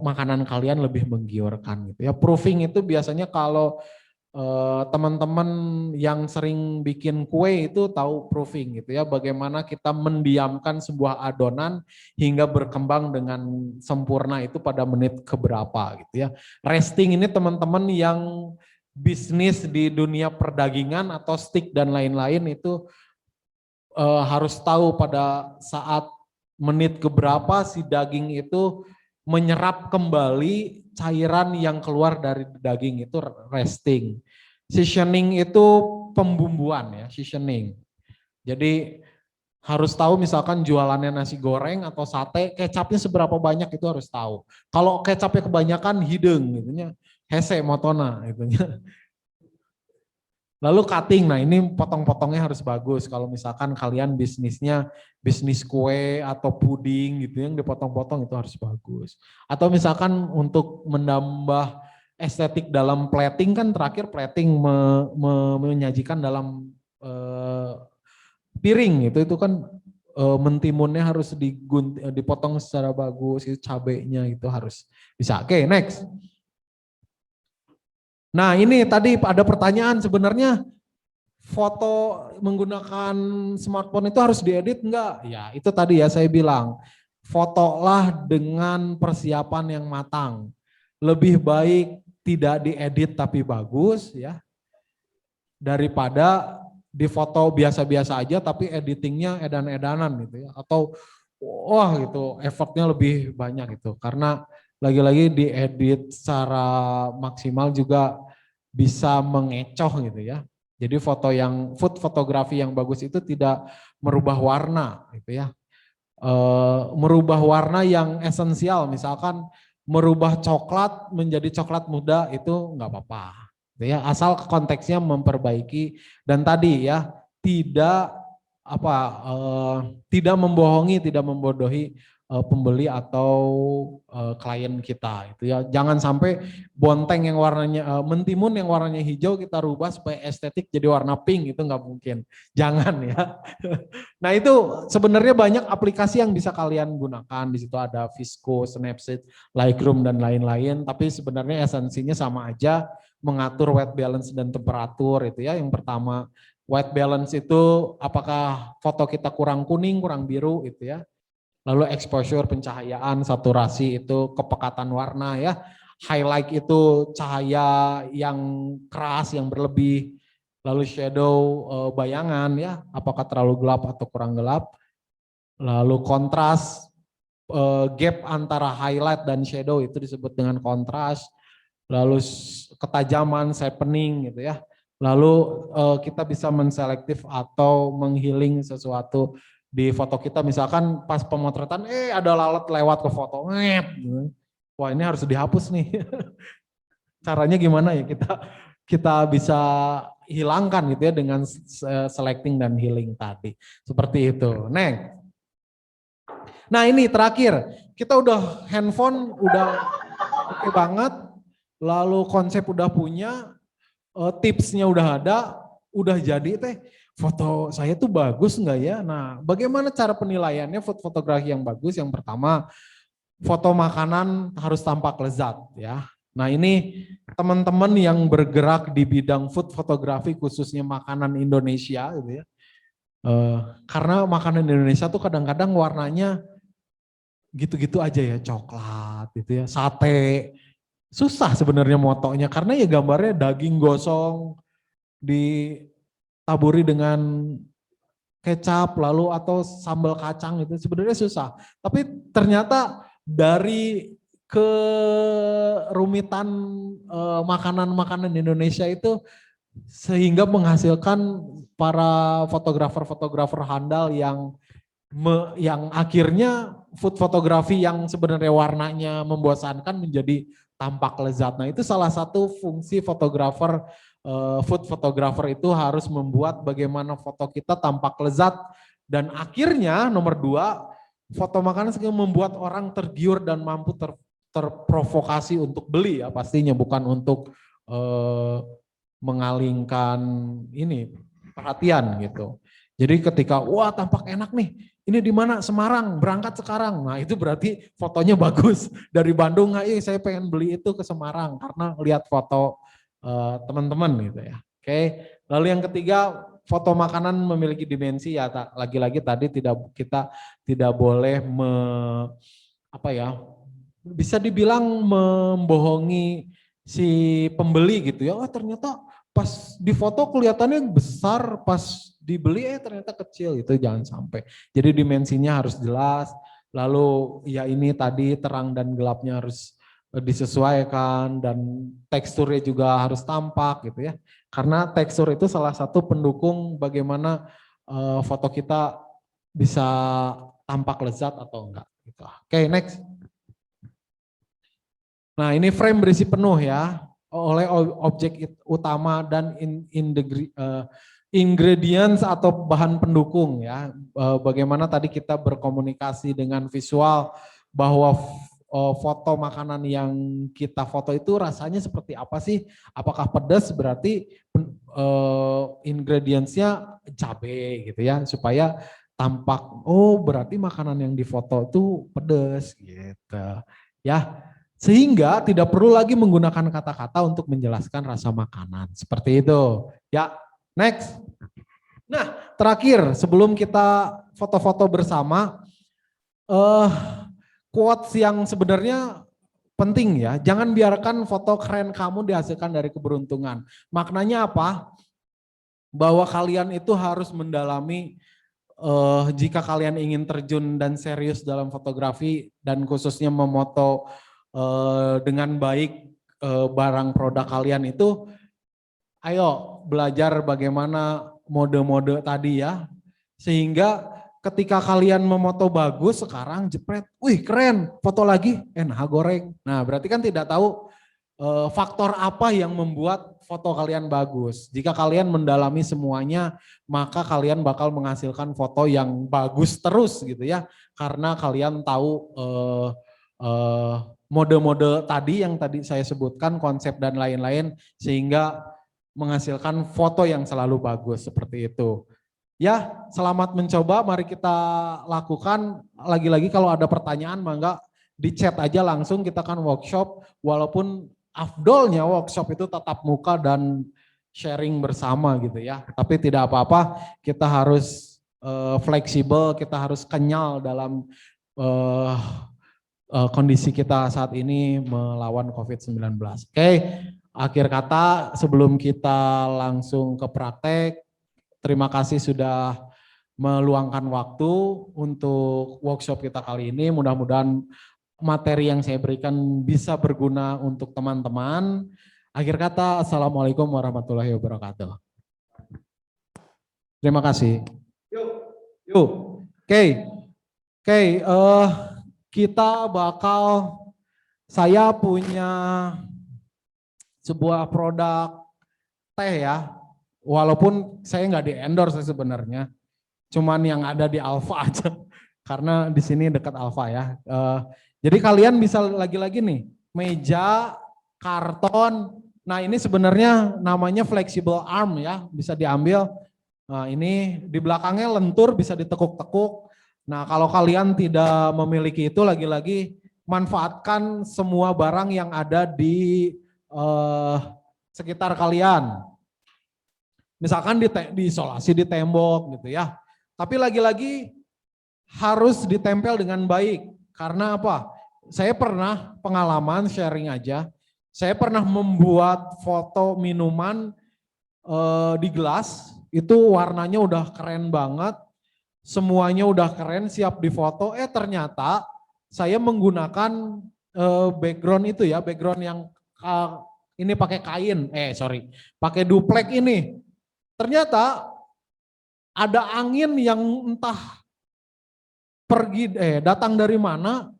makanan kalian lebih menggiurkan gitu ya. Proofing itu biasanya kalau teman-teman yang sering bikin kue itu tahu proofing gitu ya, bagaimana kita mendiamkan sebuah adonan hingga berkembang dengan sempurna itu pada menit keberapa gitu ya. Resting ini teman-teman yang bisnis di dunia perdagingan atau stick dan lain-lain itu harus tahu pada saat menit keberapa si daging itu menyerap kembali cairan yang keluar dari daging itu resting. Seasoning itu pembumbuan ya, seasoning. Jadi harus tahu misalkan jualannya nasi goreng atau sate, kecapnya seberapa banyak itu harus tahu. Kalau kecapnya kebanyakan hidung gitunya, hese motona gitunya. Lalu cutting, nah ini potong-potongnya harus bagus. Kalau misalkan kalian bisnisnya bisnis kue atau puding gitu yang dipotong-potong itu harus bagus. Atau misalkan untuk menambah estetik dalam plating kan terakhir plating menyajikan dalam piring itu kan mentimunnya harus dipotong secara bagus, itu cabenya itu harus bisa. Oke, next. Nah ini tadi ada pertanyaan sebenarnya foto menggunakan smartphone itu harus diedit enggak? Ya itu tadi ya saya bilang, fotolah dengan persiapan yang matang. Lebih baik tidak diedit tapi bagus ya, daripada di foto biasa-biasa aja tapi editingnya edan-edanan gitu ya. Atau wah gitu effortnya lebih banyak gitu. Karena lagi-lagi diedit secara maksimal juga bisa mengecoh gitu ya. Jadi food fotografi yang bagus itu tidak merubah warna gitu ya. Merubah warna yang esensial, misalkan merubah coklat menjadi coklat muda itu nggak apa-apa. Gitu ya, asal konteksnya memperbaiki dan tadi ya tidak membohongi, tidak membodohi pembeli atau klien kita itu ya. Jangan sampai bonteng yang warnanya mentimun yang warnanya hijau kita rubah supaya estetik jadi warna pink, itu nggak mungkin. Jangan ya. Nah itu sebenarnya banyak aplikasi yang bisa kalian gunakan. Di situ ada Visco, Snapseed, Lightroom dan lain-lain. Tapi sebenarnya esensinya sama aja, mengatur white balance dan temperatur itu ya. Yang pertama white balance itu apakah foto kita kurang kuning, kurang biru itu ya. Lalu exposure, pencahayaan, saturasi itu kepekatan warna ya. Highlight itu cahaya yang keras, yang berlebih. Lalu shadow bayangan ya, apakah terlalu gelap atau kurang gelap. Lalu kontras, gap antara highlight dan shadow itu disebut dengan kontras. Lalu ketajaman, sharpening gitu ya. Lalu kita bisa menselektif atau menghealing sesuatu di foto kita, misalkan pas pemotretan ada lalat lewat ke foto. Wah, ini harus dihapus nih. Caranya gimana ya kita bisa hilangkan gitu ya dengan selecting dan healing tadi. Seperti itu. Next. Nah, ini terakhir. Kita udah handphone udah oke banget. Lalu konsep udah punya, tipsnya udah ada, udah jadi teh foto saya tuh bagus nggak ya? Nah, bagaimana cara penilaiannya fotografi yang bagus? Yang pertama, foto makanan harus tampak lezat ya. Nah ini teman-teman yang bergerak di bidang food fotografi khususnya makanan Indonesia gitu ya. Karena makanan Indonesia tuh kadang-kadang warnanya gitu-gitu aja ya, coklat gitu ya, sate. Susah sebenarnya motonya karena ya gambarnya daging gosong ditaburi dengan kecap lalu atau sambal kacang itu sebenarnya susah. Tapi ternyata dari kerumitan makanan-makanan Indonesia itu sehingga menghasilkan para fotografer-fotografer handal yang yang akhirnya food fotografi yang sebenarnya warnanya membosankan menjadi tampak lezat. Nah, itu salah satu fungsi fotografer, food photographer itu harus membuat bagaimana foto kita tampak lezat, dan akhirnya nomor 2, foto makanan membuat orang tergiur dan mampu terprovokasi untuk beli ya pastinya, bukan untuk mengalingkan ini perhatian gitu. Jadi ketika wah tampak enak nih, ini di mana? Semarang, berangkat sekarang. Nah itu berarti fotonya bagus. Dari Bandung, ayo saya pengen beli itu ke Semarang karena lihat foto teman-teman gitu ya. Oke. Lalu yang ketiga, foto makanan memiliki dimensi ya. Lagi-lagi tadi kita tidak boleh bisa dibilang membohongi si pembeli gitu ya. Oh ternyata pas di foto kelihatannya besar, pas dibeli ternyata kecil, itu jangan sampai. Jadi dimensinya harus jelas, lalu ya ini tadi terang dan gelapnya harus disesuaikan, dan teksturnya juga harus tampak gitu ya. Karena tekstur itu salah satu pendukung bagaimana foto kita bisa tampak lezat atau enggak gitu. Oke, next. Nah, ini frame berisi penuh ya oleh objek utama dan ingredients atau bahan pendukung ya. Bagaimana tadi kita berkomunikasi dengan visual bahwa foto makanan yang kita foto itu rasanya seperti apa sih? Apakah pedas, berarti ingredientsnya cabai gitu ya, supaya tampak oh berarti makanan yang difoto itu pedas gitu ya. Sehingga tidak perlu lagi menggunakan kata-kata untuk menjelaskan rasa makanan. Seperti itu. Ya, next. Nah, terakhir sebelum kita foto-foto bersama, quotes yang sebenarnya penting ya. Jangan biarkan foto keren kamu dihasilkan dari keberuntungan. Maknanya apa? Bahwa kalian itu harus mendalami, jika kalian ingin terjun dan serius dalam fotografi dan khususnya memoto dengan baik barang produk kalian itu, ayo belajar bagaimana mode-mode tadi ya, sehingga ketika kalian memoto bagus sekarang jepret, wih keren, foto lagi, nah goreng. Nah berarti kan tidak tahu faktor apa yang membuat foto kalian bagus. Jika kalian mendalami semuanya, maka kalian bakal menghasilkan foto yang bagus terus gitu ya, karena kalian tahu mode-mode tadi yang tadi saya sebutkan, konsep dan lain-lain, sehingga menghasilkan foto yang selalu bagus seperti itu. Ya, selamat mencoba, mari kita lakukan. Lagi-lagi kalau ada pertanyaan mangga di chat aja langsung, kita kan workshop, walaupun afdolnya workshop itu tatap muka dan sharing bersama gitu ya. Tapi tidak apa-apa, kita harus fleksibel, kita harus kenyal dalam kondisi kita saat ini melawan COVID-19. Oke, akhir kata sebelum kita langsung ke praktek, terima kasih sudah meluangkan waktu untuk workshop kita kali ini. Mudah-mudahan materi yang saya berikan bisa berguna untuk teman-teman. Akhir kata, Assalamualaikum warahmatullahi wabarakatuh. Terima kasih. Yuk. Oke. Kita saya punya sebuah produk teh ya, walaupun saya nggak di endorse sebenarnya, cuman yang ada di Alfa aja, karena di sini dekat Alfa ya. Jadi kalian bisa lagi-lagi nih, meja, karton, nah ini sebenarnya namanya flexible arm ya, bisa diambil. Nah ini di belakangnya lentur, bisa ditekuk-tekuk. Nah kalau kalian tidak memiliki itu, lagi-lagi manfaatkan semua barang yang ada di sekitar kalian. Misalkan diisolasi di tembok gitu ya. Tapi lagi-lagi harus ditempel dengan baik. Karena apa? Saya pernah pengalaman sharing aja. Saya pernah membuat foto minuman di gelas, itu warnanya udah keren banget. Semuanya udah keren, siap difoto. Ternyata saya menggunakan background itu ya, background yang ini pakai kain, pakai duplek ini. Ternyata ada angin yang entah datang dari mana,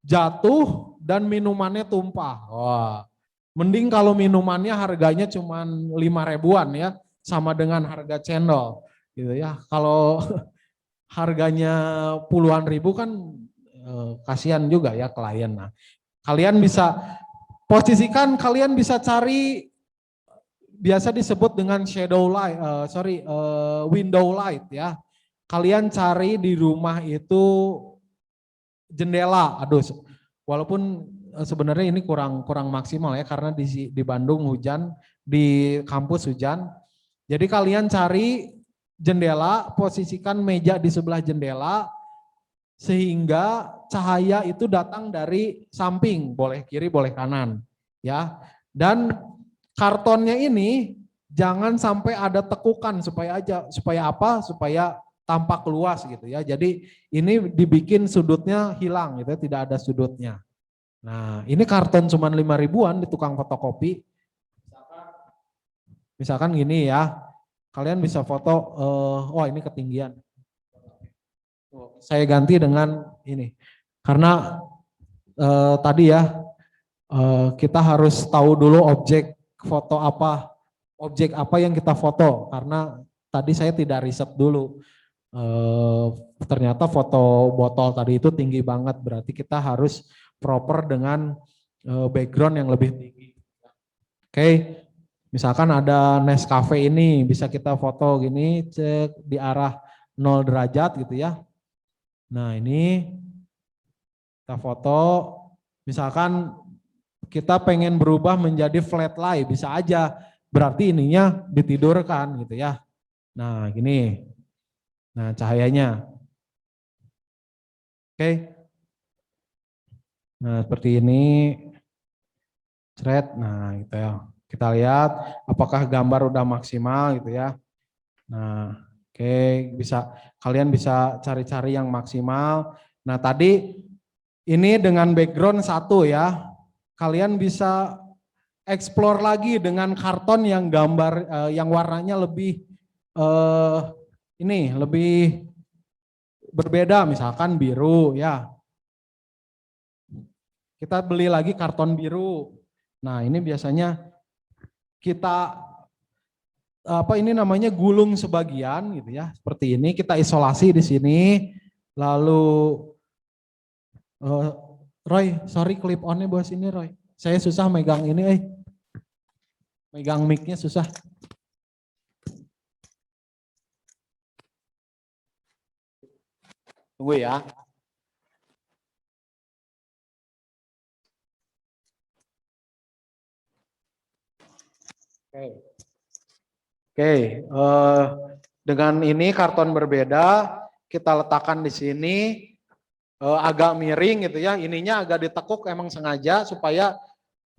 jatuh dan minumannya tumpah. Wah, mending kalau minumannya harganya cuma 5.000-an ya, sama dengan harga cendol gitu ya. Kalau harganya puluhan ribu kan kasihan juga ya klien. Nah, kalian bisa posisikan, kalian bisa cari biasa disebut dengan shadow light, window light ya. Kalian cari di rumah itu jendela. Aduh, walaupun sebenarnya ini kurang maksimal ya karena di Bandung hujan, di kampus hujan. Jadi kalian cari jendela, posisikan meja di sebelah jendela sehingga cahaya itu datang dari samping, boleh kiri, boleh kanan, ya. Dan kartonnya ini jangan sampai ada tekukan supaya apa? Supaya tampak luas gitu ya. Jadi ini dibikin sudutnya hilang gitu ya, tidak ada sudutnya. Nah, ini karton cuma 5.000-an di tukang fotokopi. Misalkan gini ya. Kalian bisa foto, wah ini ketinggian. Saya ganti dengan ini. Karena tadi ya, kita harus tahu dulu objek apa yang kita foto. Karena tadi saya tidak riset dulu. Ternyata foto botol tadi itu tinggi banget. Berarti kita harus proper dengan background yang lebih tinggi. Oke. Misalkan ada Nescafe ini, bisa kita foto gini, cek di arah 0 derajat gitu ya. Nah ini kita foto, misalkan kita pengen berubah menjadi flat lie, bisa aja, berarti ininya ditidurkan gitu ya. Nah gini, nah cahayanya. Oke. Nah seperti ini, thread, nah gitu ya. Kita lihat apakah gambar udah maksimal gitu ya. Nah, oke, kalian bisa cari-cari yang maksimal. Nah, tadi ini dengan background 1 ya. Kalian bisa explore lagi dengan karton yang yang warnanya lebih lebih berbeda, misalkan biru ya. Kita beli lagi karton biru. Nah, ini biasanya kita ini namanya gulung sebagian gitu ya, seperti ini kita isolasi di sini, lalu Roy, sorry clip on-nya bawa sini Roy, saya susah megang ini, megang mic-nya susah. Tunggu ya. Oke, dengan ini karton berbeda, kita letakkan di sini agak miring gitu ya, ininya agak ditekuk emang sengaja supaya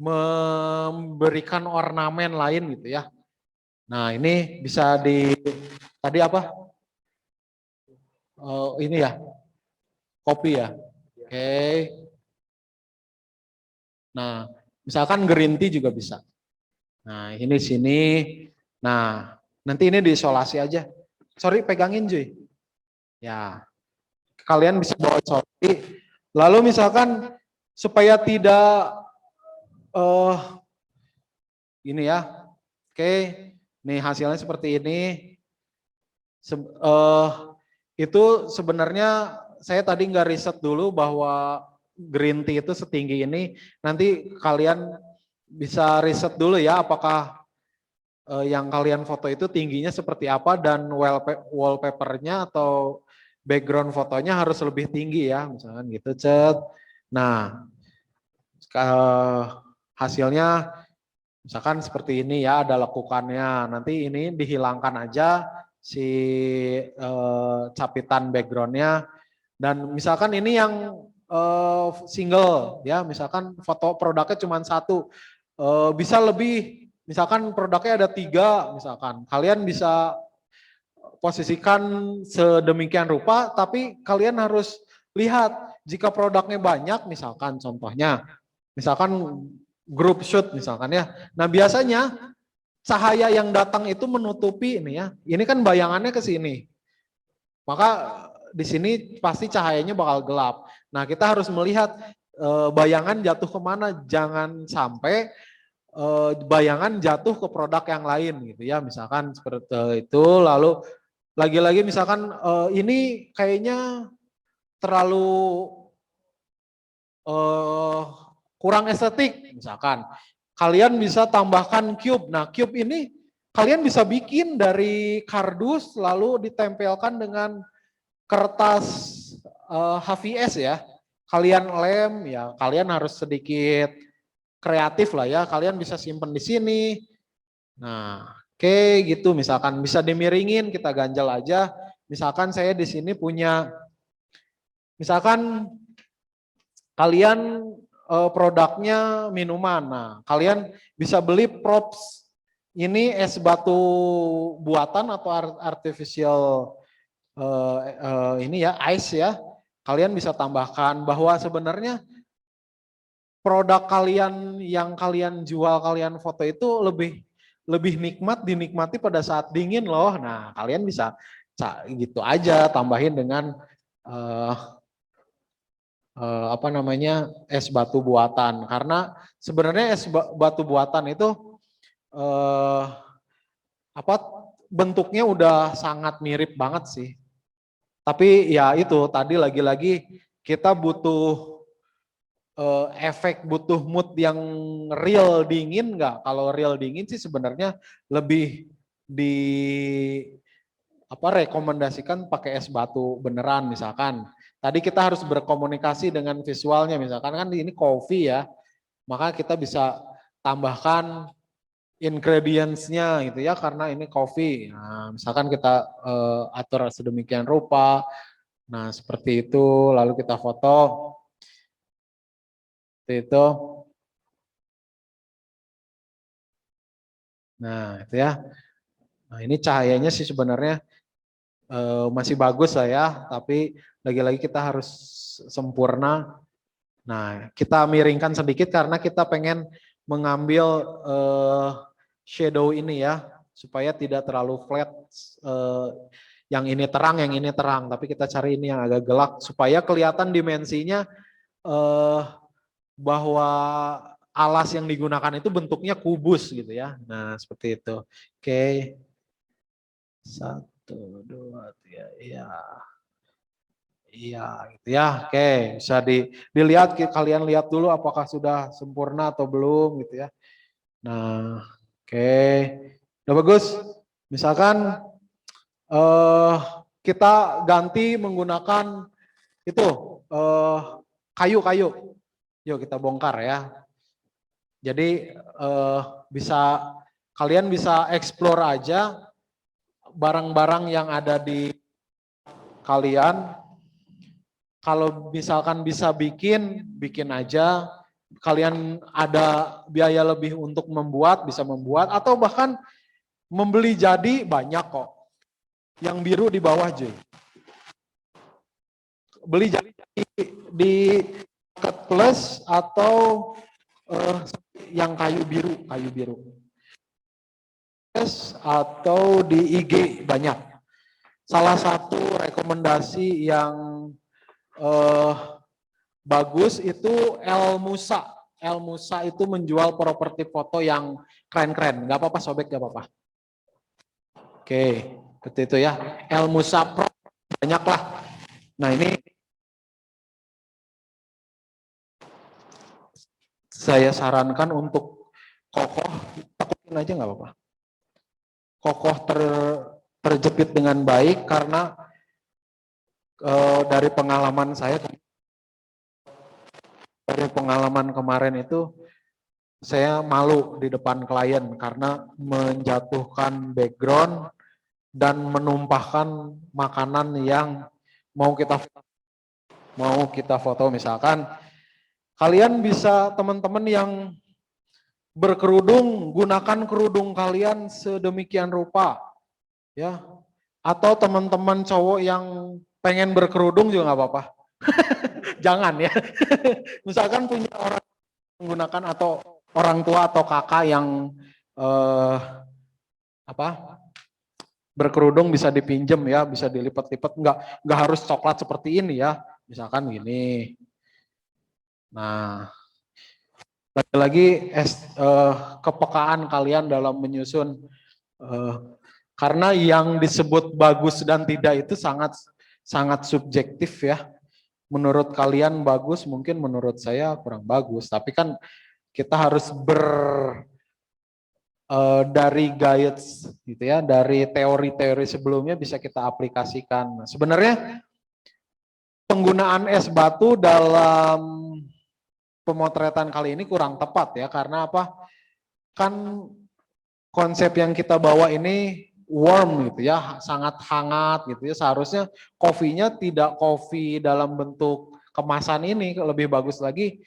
memberikan ornamen lain gitu ya. Nah ini bisa tadi apa? Ini ya, kopi ya. Oke. Nah misalkan green tea juga bisa. Nah ini sini. Nah, nanti ini diisolasi aja. Sorry, pegangin Cuy. Ya, kalian bisa bawa sorry. Lalu misalkan supaya tidak ini ya, oke, nih hasilnya seperti ini. Itu sebenarnya saya tadi nggak riset dulu bahwa green tea itu setinggi ini. Nanti kalian bisa riset dulu ya, apakah yang kalian foto itu tingginya seperti apa dan wallpapernya atau background fotonya harus lebih tinggi ya, misalkan gitu cet. Nah hasilnya misalkan seperti ini ya, ada lekukannya, nanti ini dihilangkan aja si capitan backgroundnya, dan misalkan ini yang single ya, misalkan foto produknya cuma 1, bisa lebih. Misalkan produknya ada 3, misalkan kalian bisa posisikan sedemikian rupa, tapi kalian harus lihat jika produknya banyak, misalkan contohnya, misalkan group shoot misalkan ya. Nah biasanya cahaya yang datang itu menutupi ini ya, ini kan bayangannya ke sini, maka di sini pasti cahayanya bakal gelap. Nah, kita harus melihat bayangan jatuh kemana, jangan sampai bayangan jatuh ke produk yang lain gitu ya, misalkan seperti itu. Lalu lagi-lagi misalkan ini kayaknya terlalu kurang estetik, misalkan kalian bisa tambahkan cube. Nah, cube ini kalian bisa bikin dari kardus lalu ditempelkan dengan kertas HVS ya. Kalian lem ya, kalian harus sedikit kreatif lah ya. Kalian bisa simpen di sini. Nah, oke gitu. Misalkan bisa dimiringin, kita ganjel aja. Misalkan saya di sini punya, misalkan kalian produknya minuman. Nah, kalian bisa beli props. Ini es batu buatan atau artificial ini ya, ice ya. Kalian bisa tambahkan bahwa sebenarnya produk kalian yang kalian jual, kalian foto itu lebih nikmat, dinikmati pada saat dingin loh. Nah, kalian bisa gitu aja, tambahin dengan apa namanya, es batu buatan. Karena sebenarnya es batu buatan itu apa, bentuknya udah sangat mirip banget sih. Tapi ya itu tadi lagi-lagi kita butuh efek, butuh mood yang real dingin nggak? Kalau real dingin sih sebenarnya lebih di apa, rekomendasikan pakai es batu beneran misalkan. Tadi kita harus berkomunikasi dengan visualnya, misalkan kan ini coffee ya, maka kita bisa tambahkan ingredients-nya gitu ya, karena ini coffee. Nah, misalkan kita atur sedemikian rupa. Nah, seperti itu, lalu kita foto. Seperti itu. Nah, itu ya. Nah, ini cahayanya sih sebenarnya masih bagus lah ya, tapi lagi-lagi kita harus sempurna. Nah, kita miringkan sedikit karena kita pengen mengambil shadow ini ya, supaya tidak terlalu flat, yang ini terang, yang ini terang, tapi kita cari ini yang agak gelap supaya kelihatan dimensinya, bahwa alas yang digunakan itu bentuknya kubus gitu ya. Nah, seperti itu. Oke. 1, 2, 3, iya. Iya, gitu ya. Oke, bisa dilihat, kalian lihat dulu apakah sudah sempurna atau belum gitu ya. Nah, oke. Udah bagus. Misalkan kita ganti menggunakan itu kayu-kayu. Yuk kita bongkar ya. Jadi kalian bisa explore aja barang-barang yang ada di kalian. Kalau misalkan bisa bikin aja. Kalian ada biaya lebih untuk membuat, bisa membuat, atau bahkan membeli jadi banyak kok. Yang biru di bawah J. Beli jadi di Marketplace atau yang kayu biru. Atau di IG banyak. Salah satu rekomendasi yang bagus itu El Musa. El Musa itu menjual properti foto yang keren-keren. Gak apa-apa sobek, gak apa-apa. Oke, seperti itu ya. El Musa Pro banyak lah. Nah ini saya sarankan untuk kokoh, takutin aja nggak apa-apa. Kokoh terjepit dengan baik karena dari pengalaman saya, dari pengalaman kemarin itu saya malu di depan klien karena menjatuhkan background dan menumpahkan makanan yang mau kita foto. Misalkan kalian bisa, teman-teman yang berkerudung, gunakan kerudung kalian sedemikian rupa ya, atau teman-teman cowok yang pengen berkerudung juga nggak apa-apa. Jangan ya. Misalkan punya orang menggunakan, atau orang tua atau kakak yang berkerudung bisa dipinjem ya, bisa dilipat-lipat, nggak harus coklat seperti ini ya, misalkan gini. Nah, lagi-lagi kepekaan kalian dalam menyusun, karena yang disebut bagus dan tidak itu sangat sangat subjektif ya. Menurut kalian bagus, mungkin menurut saya kurang bagus. Tapi kan kita harus dari guides gitu ya, dari teori-teori sebelumnya bisa kita aplikasikan. Nah, sebenarnya penggunaan es batu dalam pemotretan kali ini kurang tepat ya, karena apa? Kan konsep yang kita bawa ini warm gitu ya, sangat hangat gitu ya. Seharusnya kopinya tidak kopi dalam bentuk kemasan ini, lebih bagus lagi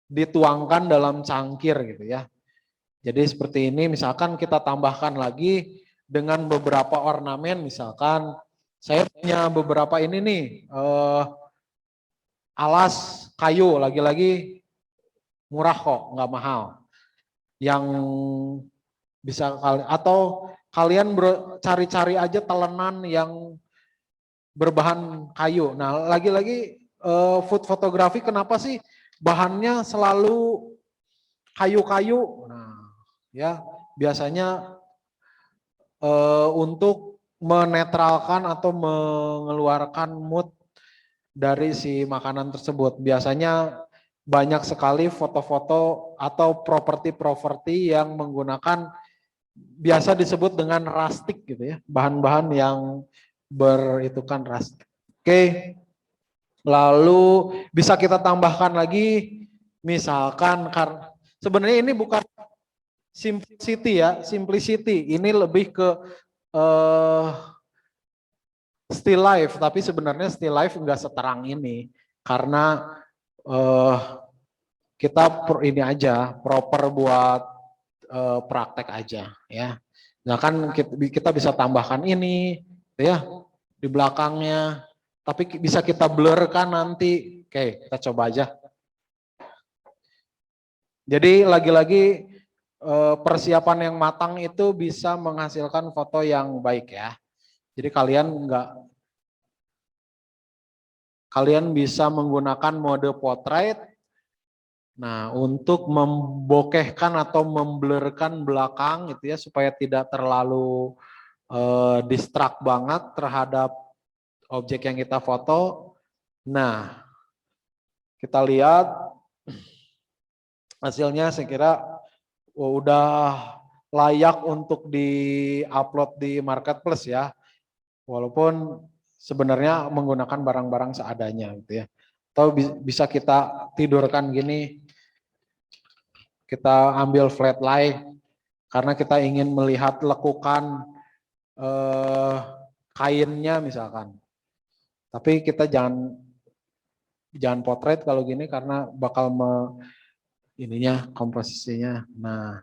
dituangkan dalam cangkir gitu ya. Jadi seperti ini, misalkan kita tambahkan lagi dengan beberapa ornamen, misalkan saya punya beberapa ini nih, alas kayu, lagi-lagi murah kok, nggak mahal. Yang bisa atau kalian cari-cari aja telenan yang berbahan kayu. Nah, lagi-lagi food fotografi kenapa sih bahannya selalu kayu-kayu? Nah, ya biasanya untuk menetralkan atau mengeluarkan mood dari si makanan tersebut. Biasanya banyak sekali foto-foto atau properti-properti yang menggunakan biasa disebut dengan rustic gitu ya, bahan-bahan yang beritukan rustic. Oke, lalu bisa kita tambahkan lagi, misalkan sebenarnya ini bukan simplicity ya, simplicity ini lebih ke still life, tapi sebenarnya still life enggak seterang ini karena kita ini aja proper buat praktek aja ya. Nah kan kita bisa tambahkan ini ya di belakangnya, tapi bisa kita blur kan nanti. Oke, kita coba aja. Jadi lagi-lagi persiapan yang matang itu bisa menghasilkan foto yang baik ya. Jadi kalian bisa menggunakan mode portrait. Nah, untuk membokehkan atau memblurkan belakang gitu ya supaya tidak terlalu distract banget terhadap objek yang kita foto. Nah, kita lihat hasilnya, saya kira udah layak untuk di-upload di marketplace ya. Walaupun sebenarnya menggunakan barang-barang seadanya gitu ya. Atau bisa kita tidurkan gini, kita ambil flat lie karena kita ingin melihat lekukan kainnya misalkan. Tapi kita jangan potret kalau gini karena bakal ininya komposisinya. Nah,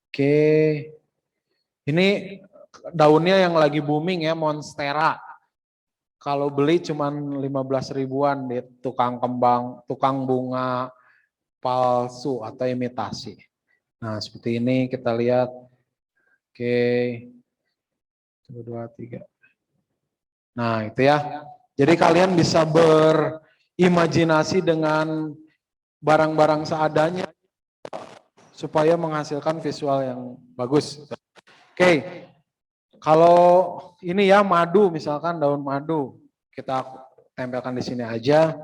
oke. Ini daunnya yang lagi booming ya, monstera. Kalau beli cuman 15 ribuan di tukang bunga palsu atau imitasi. Nah, seperti ini kita lihat. Oke. 1, 2, 3. Nah, itu ya. Jadi kalian bisa berimajinasi dengan barang-barang seadanya supaya menghasilkan visual yang bagus. Oke. Kalau ini ya madu, misalkan daun madu, kita tempelkan di sini aja.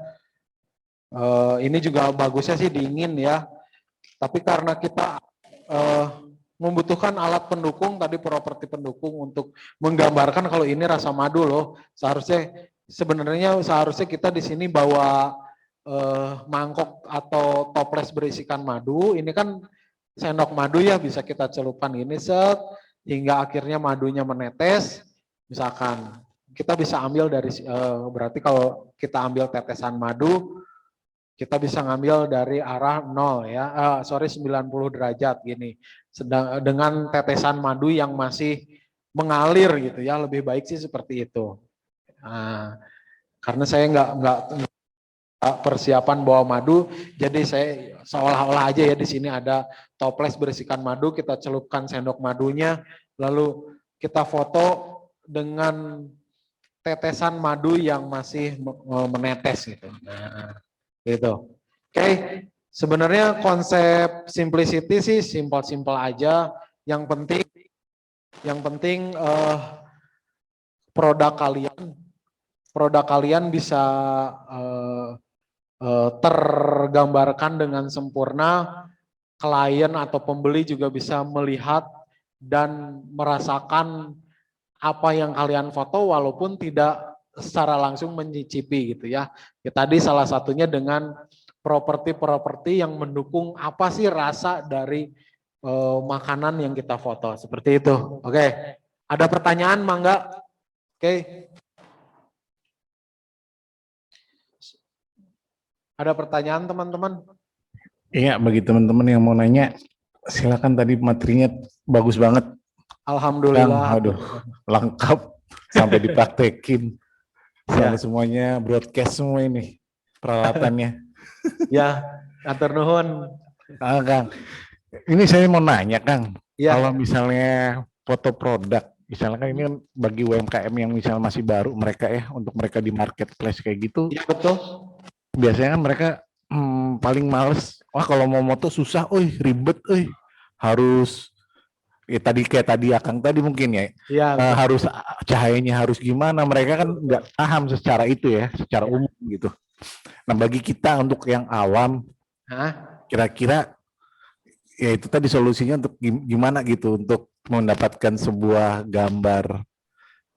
Ini juga bagusnya sih dingin ya. Tapi karena kita membutuhkan alat pendukung, tadi properti pendukung untuk menggambarkan kalau ini rasa madu loh. Sebenarnya kita di sini bawa mangkok atau toples berisikan madu. Ini kan sendok madu ya, bisa kita celupkan gini set hingga akhirnya madunya menetes. Misalkan kita bisa ambil dari berarti kalau kita ambil tetesan madu, kita bisa ngambil dari arah 0 ya, 90 derajat gini. Dengan tetesan madu yang masih mengalir gitu ya, lebih baik sih seperti itu. Nah, karena saya nggak persiapan bawa madu, jadi saya seolah-olah aja ya di sini ada toples berisikan madu, kita celupkan sendok madunya, lalu kita foto dengan tetesan madu yang masih menetes gitu. Nah, gitu. Oke, sebenarnya konsep simplicity sih simpel-simpel aja. Yang penting produk kalian bisa tergambarkan dengan sempurna, klien atau pembeli juga bisa melihat dan merasakan apa yang kalian foto walaupun tidak secara langsung mencicipi gitu ya. Ya tadi salah satunya dengan properti-properti yang mendukung apa sih rasa dari makanan yang kita foto seperti itu. Oke. Ada pertanyaan Mangga? Oke. Ada pertanyaan teman-teman? Iya, bagi teman-teman yang mau nanya, silakan, tadi materinya bagus banget. Alhamdulillah. Aduh, lengkap sampai dipraktekin. Semuanya broadcast semua ini peralatannya. Ya, atur nuhun. Kang, ini saya mau nanya Kang, Ya. kalau misalnya foto produk, misalnya kan ini kan bagi UMKM yang misalnya masih baru mereka ya, untuk mereka di marketplace kayak gitu, Ya betul. biasanya kan mereka paling males, wah kalau mau moto susah, ribet, harus kayak tadi Akang tadi mungkin ya, Ya. harus cahayanya harus gimana, mereka kan nggak paham secara itu ya, secara umum gitu. Nah bagi kita untuk yang awam, kira-kira ya itu tadi solusinya untuk gimana gitu untuk mendapatkan sebuah gambar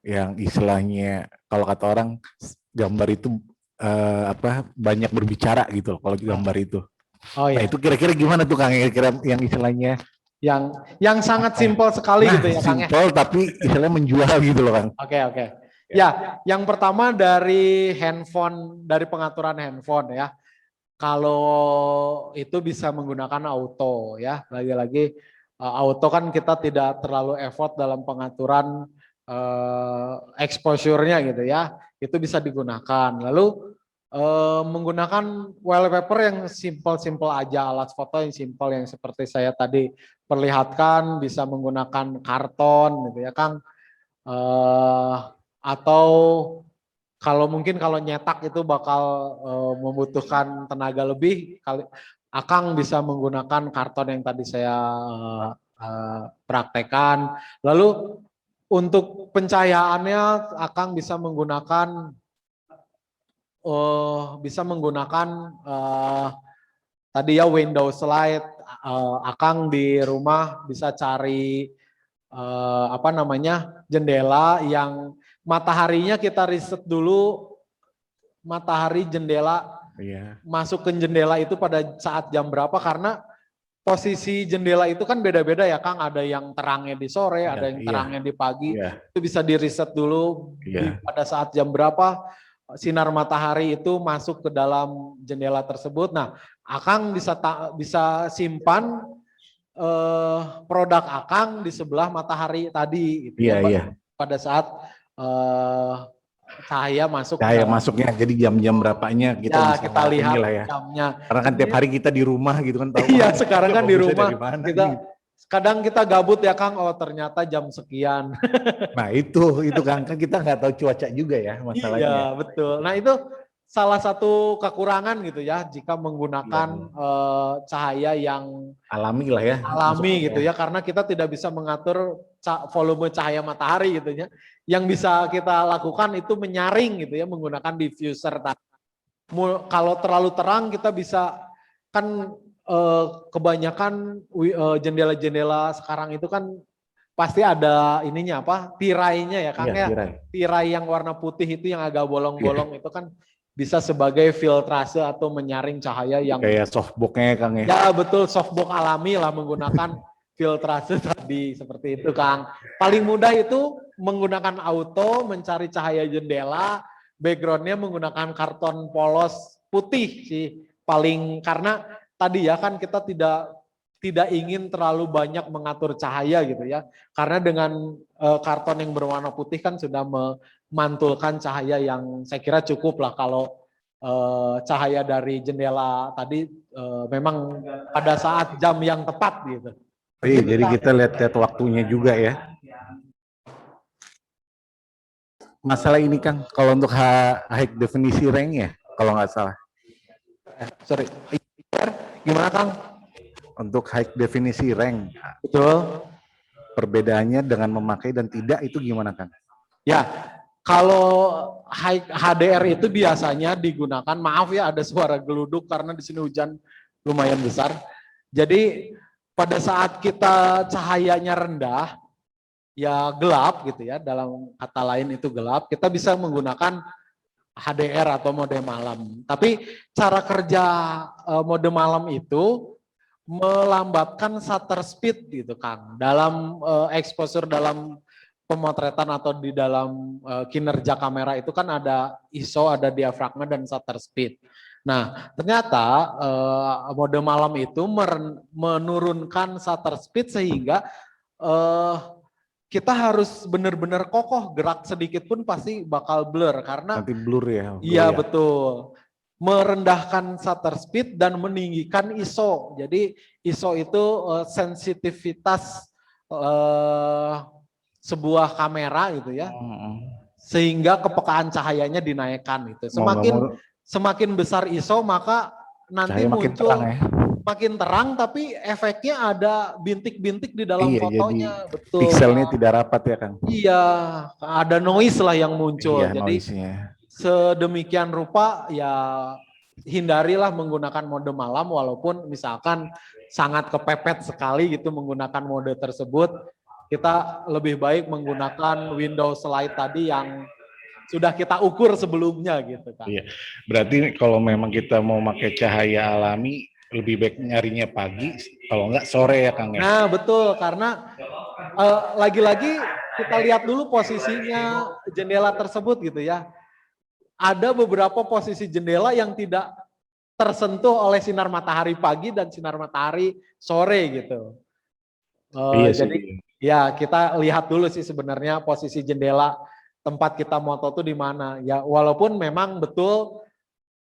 yang istilahnya kalau kata orang gambar itu banyak berbicara gitu kalau gambar itu. Oh Nah ya. itu kira-kira gimana tuh Kang, kira-kira yang istilahnya yang sangat simpel sekali gitu ya Kang ya. Simpel tapi istilahnya menjual gitu loh Kang. Oke. Ya, yang pertama dari handphone, dari pengaturan handphone ya. Kalau itu bisa menggunakan auto ya. Lagi-lagi auto kan kita tidak terlalu effort dalam pengaturan exposure-nya gitu ya. Itu bisa digunakan. Lalu menggunakan wallpaper yang simple-simple aja, alat foto yang simple yang seperti saya tadi perlihatkan, bisa menggunakan karton gitu ya Kang. Atau kalau mungkin kalau nyetak itu bakal membutuhkan tenaga lebih, Akang bisa menggunakan karton yang tadi saya praktekkan. Lalu untuk pencahayaannya Akang bisa menggunakan tadi ya window slide. Akang di rumah bisa cari jendela yang mataharinya kita riset dulu, matahari jendela masuk ke jendela itu pada saat jam berapa, karena posisi jendela itu kan beda-beda ya Kang, ada yang terangnya di sore, ada yang terangnya di pagi, itu bisa di riset dulu pada saat jam berapa sinar matahari itu masuk ke dalam jendela tersebut. Nah, Akang bisa simpan produk Akang di sebelah matahari tadi gitu pada saat cahaya masuk. Cahaya masuknya, jadi jam-jam berapanya kita bisa kita lihat ya. jamnya. Karena kan tiap hari kita di rumah gitu kan tahu. Iya, sekarang kan di rumah kadang kita gabut ya Kang, oh ternyata jam sekian. Nah itu Kang, kan kita nggak tahu cuaca juga ya masalahnya. Iya betul. Nah itu salah satu kekurangan gitu ya jika menggunakan cahaya yang alami lah ya. Alami gitu ya, karena kita tidak bisa mengatur volume cahaya matahari gitu ya. Yang bisa kita lakukan itu menyaring gitu ya menggunakan diffuser. Kalau terlalu terang kita bisa kan kebanyakan jendela-jendela sekarang itu kan pasti ada ininya tirainya ya Kang ya. Tirai yang warna putih itu yang agak bolong-bolong itu kan bisa sebagai filtrase atau menyaring cahaya yang kayak softbox-nya Kang ya. Ya betul, softbox alami lah menggunakan filtrase tadi seperti itu Kang. Paling mudah itu menggunakan auto mencari cahaya jendela, backgroundnya menggunakan karton polos putih sih paling, karena tadi ya kan kita tidak ingin terlalu banyak mengatur cahaya gitu ya. Karena dengan karton yang berwarna putih kan sudah memantulkan cahaya yang saya kira cukup lah kalau cahaya dari jendela tadi memang pada saat jam yang tepat gitu. Jadi kita lihat waktunya juga ya. masalah ini Kang, kalau untuk high definisi rank ya, kalau nggak salah. Sorry, gimana Kang? Untuk high definisi rank, Betul. perbedaannya dengan memakai dan tidak itu gimana Kang? Ya, kalau HDR itu biasanya digunakan, maaf ya ada suara geluduk karena di sini hujan lumayan besar. Jadi pada saat kita cahayanya rendah, ya gelap gitu ya, dalam kata lain itu gelap, kita bisa menggunakan HDR atau mode malam. Tapi cara kerja mode malam itu melambatkan shutter speed gitu Kang. Dalam exposure dalam pemotretan atau di dalam kinerja kamera itu kan ada ISO, ada diafragma dan shutter speed. Nah, ternyata mode malam itu menurunkan shutter speed sehingga kita harus benar-benar kokoh, gerak sedikit pun pasti bakal blur karena Nanti blur ya. iya betul. Merendahkan shutter speed dan meninggikan ISO. Jadi ISO itu sensitivitas sebuah kamera gitu ya. Sehingga kepekaan cahayanya dinaikkan itu. Semakin besar ISO maka nanti muncul makin terang tapi efeknya ada bintik-bintik di dalam fotonya. Jadi betul. Pikselnya tidak rapat ya Kang. Iya, ada noise lah yang muncul. Iya, jadi sedemikian rupa ya hindarilah menggunakan mode malam walaupun misalkan sangat kepepet sekali gitu menggunakan mode tersebut. Kita lebih baik menggunakan window slide tadi yang sudah kita ukur sebelumnya gitu kan. Iya. Berarti kalau memang kita mau pakai cahaya alami lebih baik nyarinya pagi, kalau enggak sore ya Kang ya. Nah betul, karena lagi-lagi kita lihat dulu posisinya jendela tersebut gitu ya. Ada beberapa posisi jendela yang tidak tersentuh oleh sinar matahari pagi dan sinar matahari sore gitu. Jadi ya kita lihat dulu sih sebenarnya posisi jendela tempat kita moto tuh di mana. Ya walaupun memang betul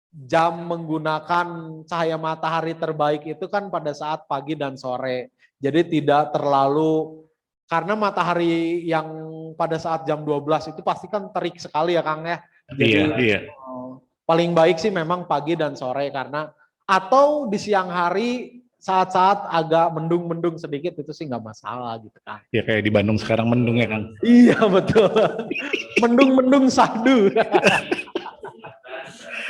jam menggunakan cahaya matahari terbaik itu kan pada saat pagi dan sore. Jadi tidak terlalu, karena matahari yang pada saat jam 12 itu pasti kan terik sekali ya Kang ya. Jadi paling baik sih memang pagi dan sore karena, atau di siang hari saat-saat agak mendung-mendung sedikit itu sih nggak masalah gitu kan. Ya kayak di Bandung sekarang mendung ya Kang. Iya betul. Mendung-mendung sahdu.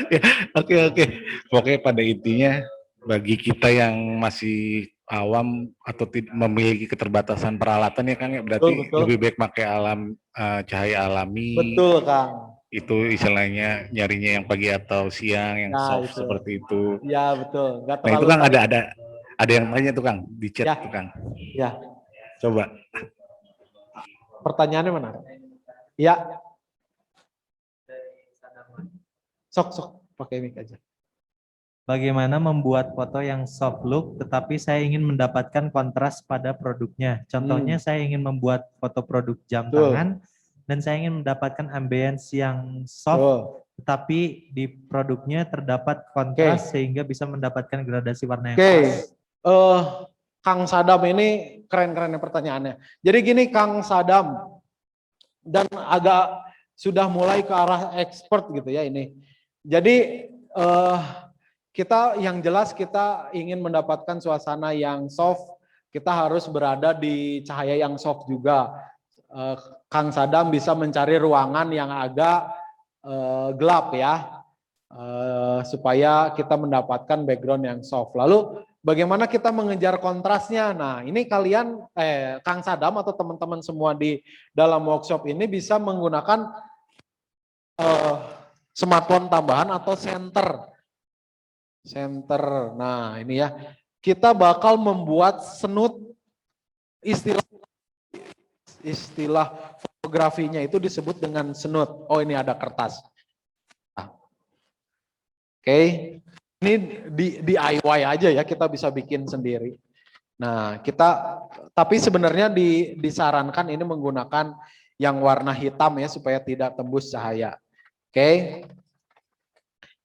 Ya, oke. Pokoknya pada intinya bagi kita yang masih awam atau memiliki keterbatasan peralatan ya Kang ya, berarti betul. Lebih baik pakai cahaya alami. Betul Kang. Itu istilahnya nyarinya yang pagi atau siang yang soft itu. Seperti itu. Iya betul. Nah itu Kang ada yang tanya tuh Kang di chat tuh Kang. Ya. Coba. Pertanyaannya mana? Ya. Sok pakai mic aja. Bagaimana membuat foto yang soft look tetapi saya ingin mendapatkan kontras pada produknya. Contohnya saya ingin membuat foto produk jam tangan dan saya ingin mendapatkan ambience yang soft tetapi di produknya terdapat kontras sehingga bisa mendapatkan gradasi warna yang pas. Kang Sadam ini keren-kerennya pertanyaannya. Jadi gini Kang Sadam, dan agak sudah mulai ke arah expert gitu ya ini. Jadi kita yang jelas kita ingin mendapatkan suasana yang soft, kita harus berada di cahaya yang soft juga. Kang Sadam bisa mencari ruangan yang agak gelap ya, supaya kita mendapatkan background yang soft. Lalu bagaimana kita mengejar kontrasnya? Nah ini kalian, Kang Sadam atau teman-teman semua di dalam workshop ini bisa menggunakan smartphone tambahan atau center. Nah ini ya, kita bakal membuat senut, istilah fotografinya itu disebut dengan senut. Oh ini ada kertas. Oke, ini DIY aja ya, kita bisa bikin sendiri. Nah tapi sebenarnya disarankan ini menggunakan yang warna hitam ya supaya tidak tembus cahaya. Oke,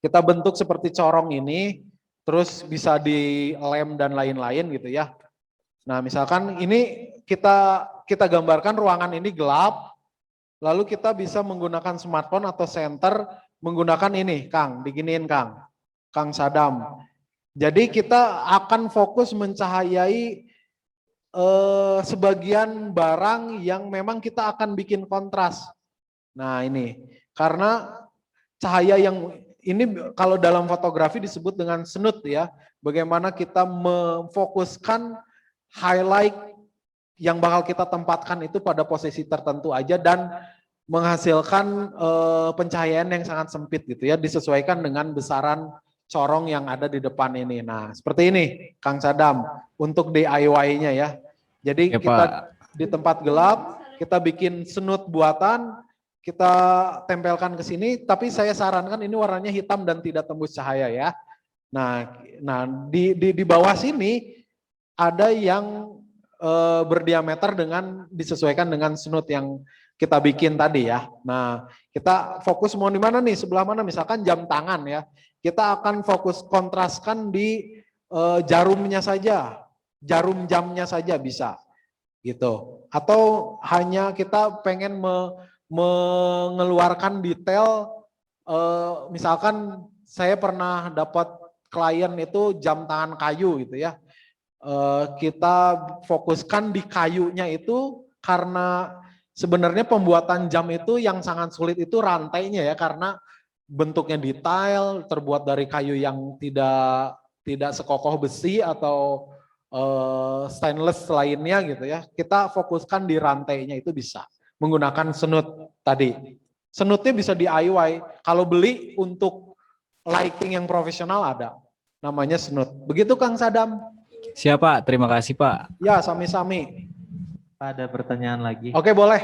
kita bentuk seperti corong ini, terus bisa dilem dan lain-lain gitu ya. Nah misalkan ini kita gambarkan ruangan ini gelap, lalu kita bisa menggunakan smartphone atau senter menggunakan ini, Kang, diginiin Kang Sadam. Jadi kita akan fokus mencahayai sebagian barang yang memang kita akan bikin kontras. Nah ini, karena cahaya yang ini kalau dalam fotografi disebut dengan snut ya, bagaimana kita memfokuskan highlight yang bakal kita tempatkan itu pada posisi tertentu aja dan menghasilkan pencahayaan yang sangat sempit gitu ya, disesuaikan dengan besaran corong yang ada di depan ini. Nah, seperti ini Kang Sadam untuk DIY-nya ya. Jadi Ya, kita Pak. di tempat gelap, kita bikin snut buatan, kita tempelkan ke sini, tapi saya sarankan ini warnanya hitam dan tidak tembus cahaya ya. Nah di bawah sini ada yang berdiameter dengan disesuaikan dengan snut yang kita bikin tadi ya. Nah, kita fokus mau di mana nih? Sebelah mana? Misalkan jam tangan ya. Kita akan fokus kontraskan di jarumnya saja, jarum jamnya saja bisa gitu. Atau hanya kita pengen mengeluarkan detail, misalkan saya pernah dapat klien itu jam tangan kayu gitu ya. Kita fokuskan di kayunya itu karena sebenarnya pembuatan jam itu yang sangat sulit itu rantainya ya, karena bentuknya detail, terbuat dari kayu yang tidak sekokoh besi atau stainless lainnya gitu ya. Kita fokuskan di rantainya itu bisa menggunakan senut tadi. Senutnya bisa DIY. Kalau beli untuk lighting yang profesional ada, namanya senut. Begitu Kang Sadam. Siap Pak, terima kasih Pak. Ya, sami-sami. Ada pertanyaan lagi. Oke, boleh.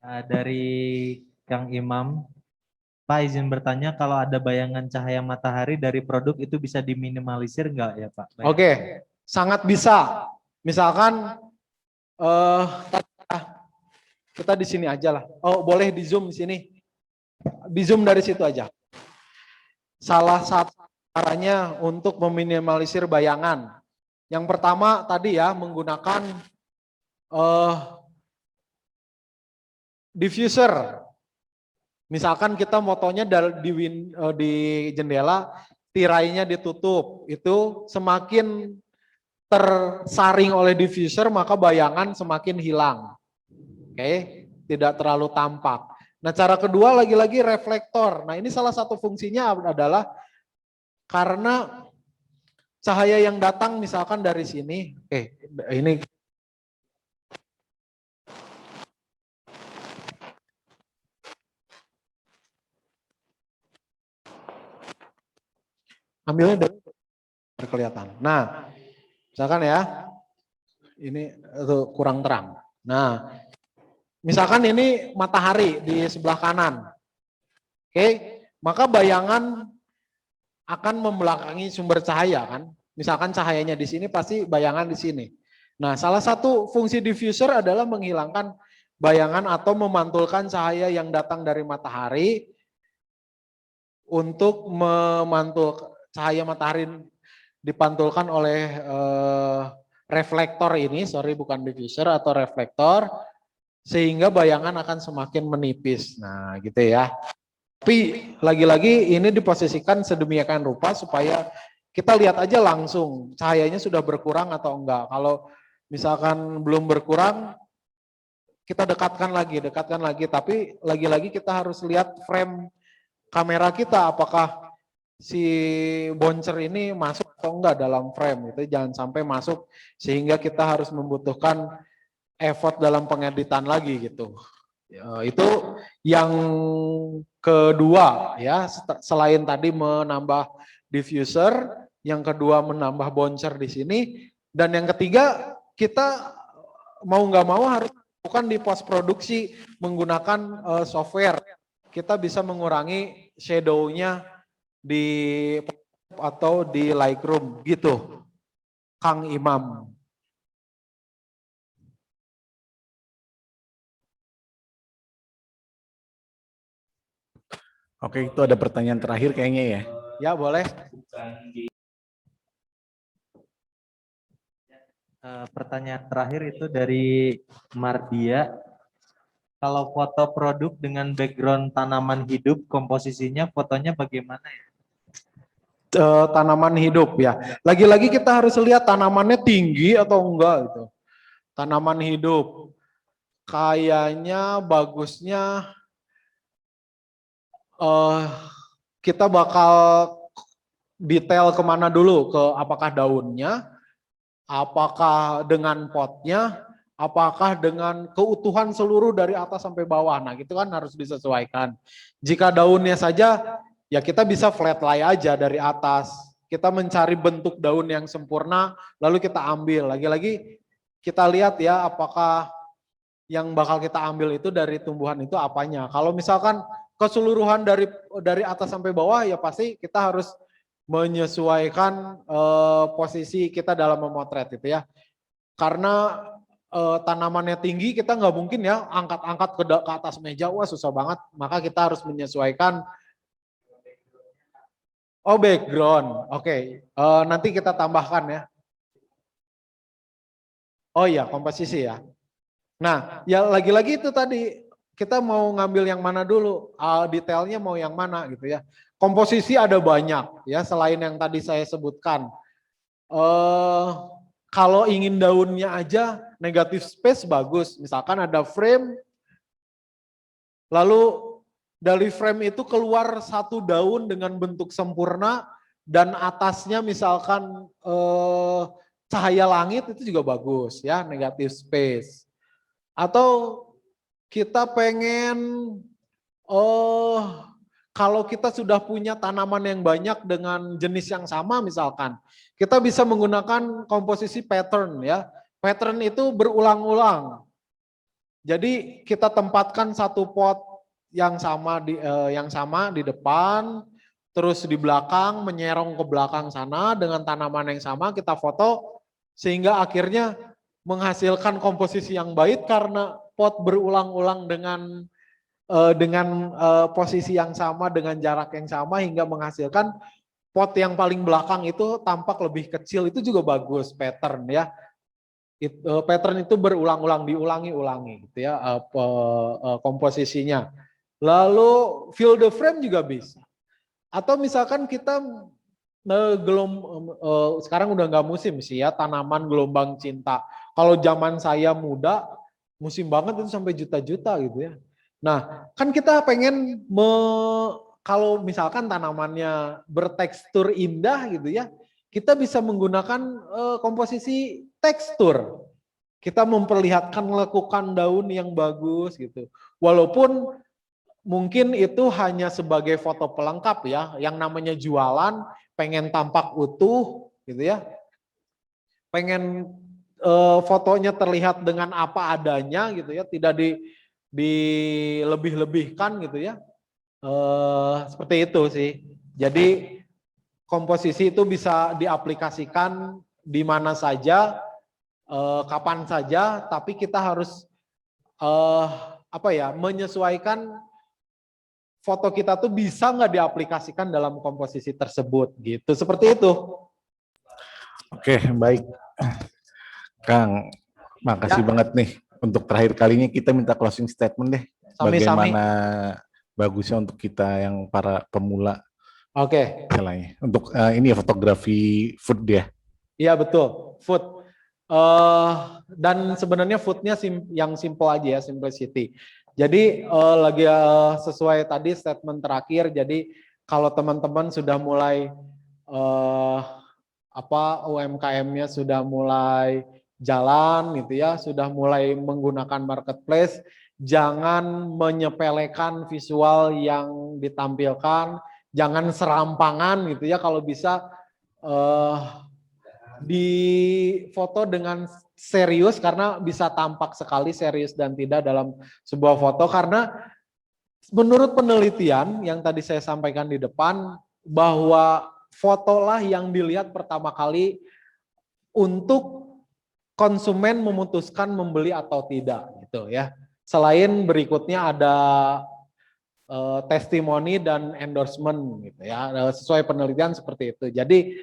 Dari Kang Imam, Pak izin bertanya kalau ada bayangan cahaya matahari dari produk itu bisa diminimalisir nggak ya Pak? Oke, sangat bisa. Misalkan kita di sini aja lah. Oh, boleh di zoom di sini. Di zoom dari situ aja. Salah satu caranya untuk meminimalisir bayangan. Yang pertama tadi ya menggunakan diffuser. Misalkan kita motonya di jendela, tirainya ditutup, itu semakin tersaring oleh diffuser maka bayangan semakin hilang. Oke, tidak terlalu tampak. Nah, cara kedua lagi-lagi reflektor. Nah, ini salah satu fungsinya adalah karena cahaya yang datang misalkan dari sini, ini ambilnya dari kelihatan. Nah, misalkan ya, ini tuh kurang terang. Nah, misalkan ini matahari di sebelah kanan. Oke, maka bayangan akan membelakangi sumber cahaya kan. Misalkan cahayanya di sini pasti bayangan di sini. Nah, salah satu fungsi diffuser adalah menghilangkan bayangan atau memantulkan cahaya yang datang dari matahari untuk memantul cahaya matahari dipantulkan oleh reflektor ini, bukan diffuser atau reflektor, sehingga bayangan akan semakin menipis. Nah, gitu ya. Tapi lagi-lagi ini diposisikan sedemikian rupa supaya kita lihat aja langsung cahayanya sudah berkurang atau enggak. Kalau misalkan belum berkurang, kita dekatkan lagi. Tapi lagi-lagi kita harus lihat frame kamera kita, apakah si boncer ini masuk atau enggak dalam frame. Itu jangan sampai masuk sehingga kita harus membutuhkan effort dalam pengeditan lagi gitu. Itu yang kedua ya, selain tadi menambah diffuser, yang kedua menambah boncer di sini, dan yang ketiga kita mau nggak mau harus bukan di post produksi menggunakan software. Kita bisa mengurangi shadow-nya di atau di Lightroom gitu, Kang Imam. Oke, itu ada pertanyaan terakhir kayaknya ya. Ya, boleh. Pertanyaan terakhir itu dari Mardia. Kalau foto produk dengan background tanaman hidup, komposisinya fotonya bagaimana ya? Tanaman hidup ya. Lagi-lagi kita harus lihat tanamannya tinggi atau enggak gitu. Tanaman hidup. Kayaknya bagusnya kita bakal detail kemana dulu, ke apakah daunnya, apakah dengan potnya, apakah dengan keutuhan seluruh dari atas sampai bawah. Nah itu kan harus disesuaikan. Jika daunnya saja, ya kita bisa flat lie aja dari atas. Kita mencari bentuk daun yang sempurna, lalu kita ambil. Lagi-lagi kita lihat ya apakah yang bakal kita ambil itu dari tumbuhan itu apanya. Kalau misalkan keseluruhan dari atas sampai bawah, ya pasti kita harus menyesuaikan posisi kita dalam memotret itu ya. Karena tanamannya tinggi, kita nggak mungkin ya angkat-angkat ke atas meja, wah susah banget. Maka kita harus menyesuaikan. Oh background, oke. Nanti kita tambahkan ya. Oh iya komposisi ya. Nah ya lagi-lagi itu tadi, kita mau ngambil yang mana dulu, detailnya mau yang mana gitu ya. Komposisi ada banyak ya, selain yang tadi saya sebutkan. Kalau ingin daunnya aja negatif space bagus, misalkan ada frame, lalu dari frame itu keluar satu daun dengan bentuk sempurna dan atasnya misalkan cahaya langit, itu juga bagus ya, negatif space. Atau kita pengen kalau kita sudah punya tanaman yang banyak dengan jenis yang sama misalkan, kita bisa menggunakan komposisi pattern ya. Pattern itu berulang-ulang. Jadi kita tempatkan satu pot yang sama di depan, terus di belakang menyerong ke belakang sana dengan tanaman yang sama kita foto, sehingga akhirnya menghasilkan komposisi yang baik karena pot berulang-ulang dengan posisi yang sama, dengan jarak yang sama, hingga menghasilkan pot yang paling belakang itu tampak lebih kecil. Itu juga bagus pattern ya. Pattern itu berulang-ulang, diulangi-ulangi gitu ya komposisinya. Lalu fill the frame juga bisa. Atau misalkan kita sekarang udah nggak musim sih ya tanaman gelombang cinta. Kalau zaman saya muda musim banget itu sampai juta-juta gitu ya. Nah kan kita pengen kalau misalkan tanamannya bertekstur indah gitu ya, kita bisa menggunakan komposisi tekstur. Kita memperlihatkan lekukan daun yang bagus gitu. Walaupun mungkin itu hanya sebagai foto pelengkap ya, yang namanya jualan pengen tampak utuh gitu ya. Pengen fotonya terlihat dengan apa adanya gitu ya, tidak dilebih-lebihkan gitu ya. Seperti itu sih. Jadi komposisi itu bisa diaplikasikan di mana saja, kapan saja, tapi kita harus menyesuaikan foto kita tuh bisa nggak diaplikasikan dalam komposisi tersebut gitu. Seperti itu. Oke, baik. Kang, makasih banget nih. Untuk terakhir kalinya kita minta closing statement deh. Bagaimana bagusnya untuk kita yang para pemula. Oke. Untuk ini ya fotografi food dia. Iya betul, food. Dan sebenarnya foodnya yang simple aja ya, simplicity. Jadi lagi sesuai tadi statement terakhir. Jadi kalau teman-teman sudah mulai UMKM-nya sudah mulai jalan gitu ya, sudah mulai menggunakan marketplace, jangan menyepelekan visual yang ditampilkan, jangan serampangan gitu ya, kalau bisa di foto dengan serius karena bisa tampak sekali serius dan tidak dalam sebuah foto. Karena menurut penelitian yang tadi saya sampaikan di depan, bahwa fotolah yang dilihat pertama kali untuk konsumen memutuskan membeli atau tidak gitu ya. Selain berikutnya ada testimoni dan endorsement gitu ya, sesuai penelitian seperti itu. Jadi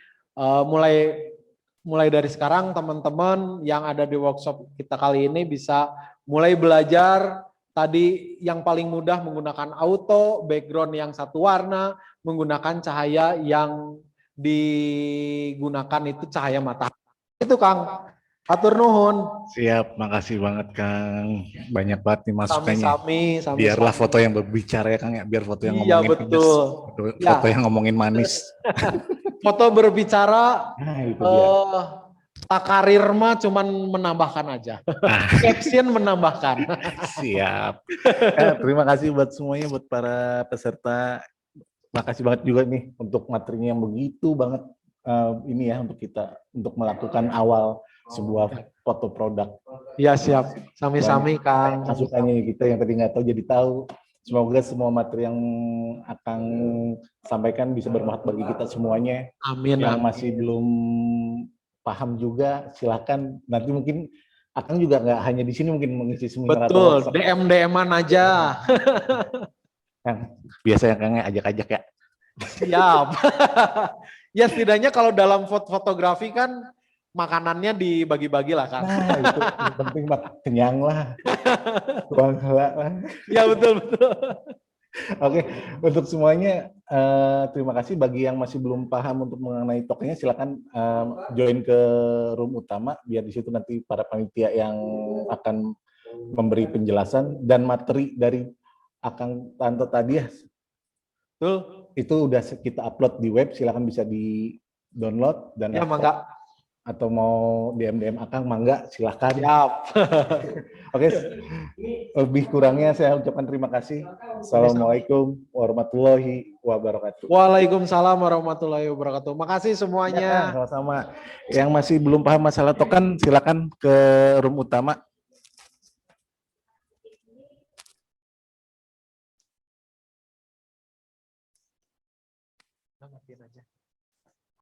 mulai dari sekarang teman-teman yang ada di workshop kita kali ini bisa mulai belajar tadi yang paling mudah menggunakan auto, background yang satu warna, menggunakan cahaya yang digunakan itu cahaya matahari. Itu Kang. Atur nuhun. Siap, makasih banget Kang. Banyak banget nih masukannya. Sami-sami. Biarlah foto yang berbicara ya Kang ya, biar foto yang Iya, ngomongin betul. pedas, foto yang ngomongin manis. Foto berbicara, Nah, itu dia. takarir mah cuman menambahkan aja. Caption menambahkan. Siap. Terima kasih buat semuanya, buat para peserta. Makasih banget juga nih untuk materinya yang begitu banget ini ya untuk kita untuk melakukan awal sebuah foto produk. Iya siap, sami-sami Kang. Masukannya kita yang tadi nggak tahu jadi tahu. Semoga semua materi yang akan sampaikan bisa bermanfaat bagi kita semuanya. Amin. Yang masih belum paham juga, silakan. Nanti mungkin Akang juga nggak hanya di sini mungkin mengisi seminar. Betul, DM-an aja. Kang, biasanya Kang ajak-ajak ya. Siap. Ya setidaknya kalau dalam fotografi kan makanannya dibagi-bagi lah Kang. Nah itu yang penting mah kenyang lah. Tuang lah. Ya betul. Oke, untuk semuanya terima kasih. Bagi yang masih belum paham untuk mengenai tokennya, silakan join ke room utama biar di situ nanti para panitia yang akan memberi penjelasan dan materi dari Akang Tanto tadi ya. Betul. Itu udah kita upload di web, silakan bisa di download dan Ya mangga. Atau mau DM Akang mangga silakan. Siap. Oke, lebih kurangnya saya ucapkan terima kasih. Assalamualaikum warahmatullahi wabarakatuh. Waalaikumsalam warahmatullahi wabarakatuh. Makasih semuanya. Ya, sama-sama. Yang masih belum paham masalah token, silakan ke room utama.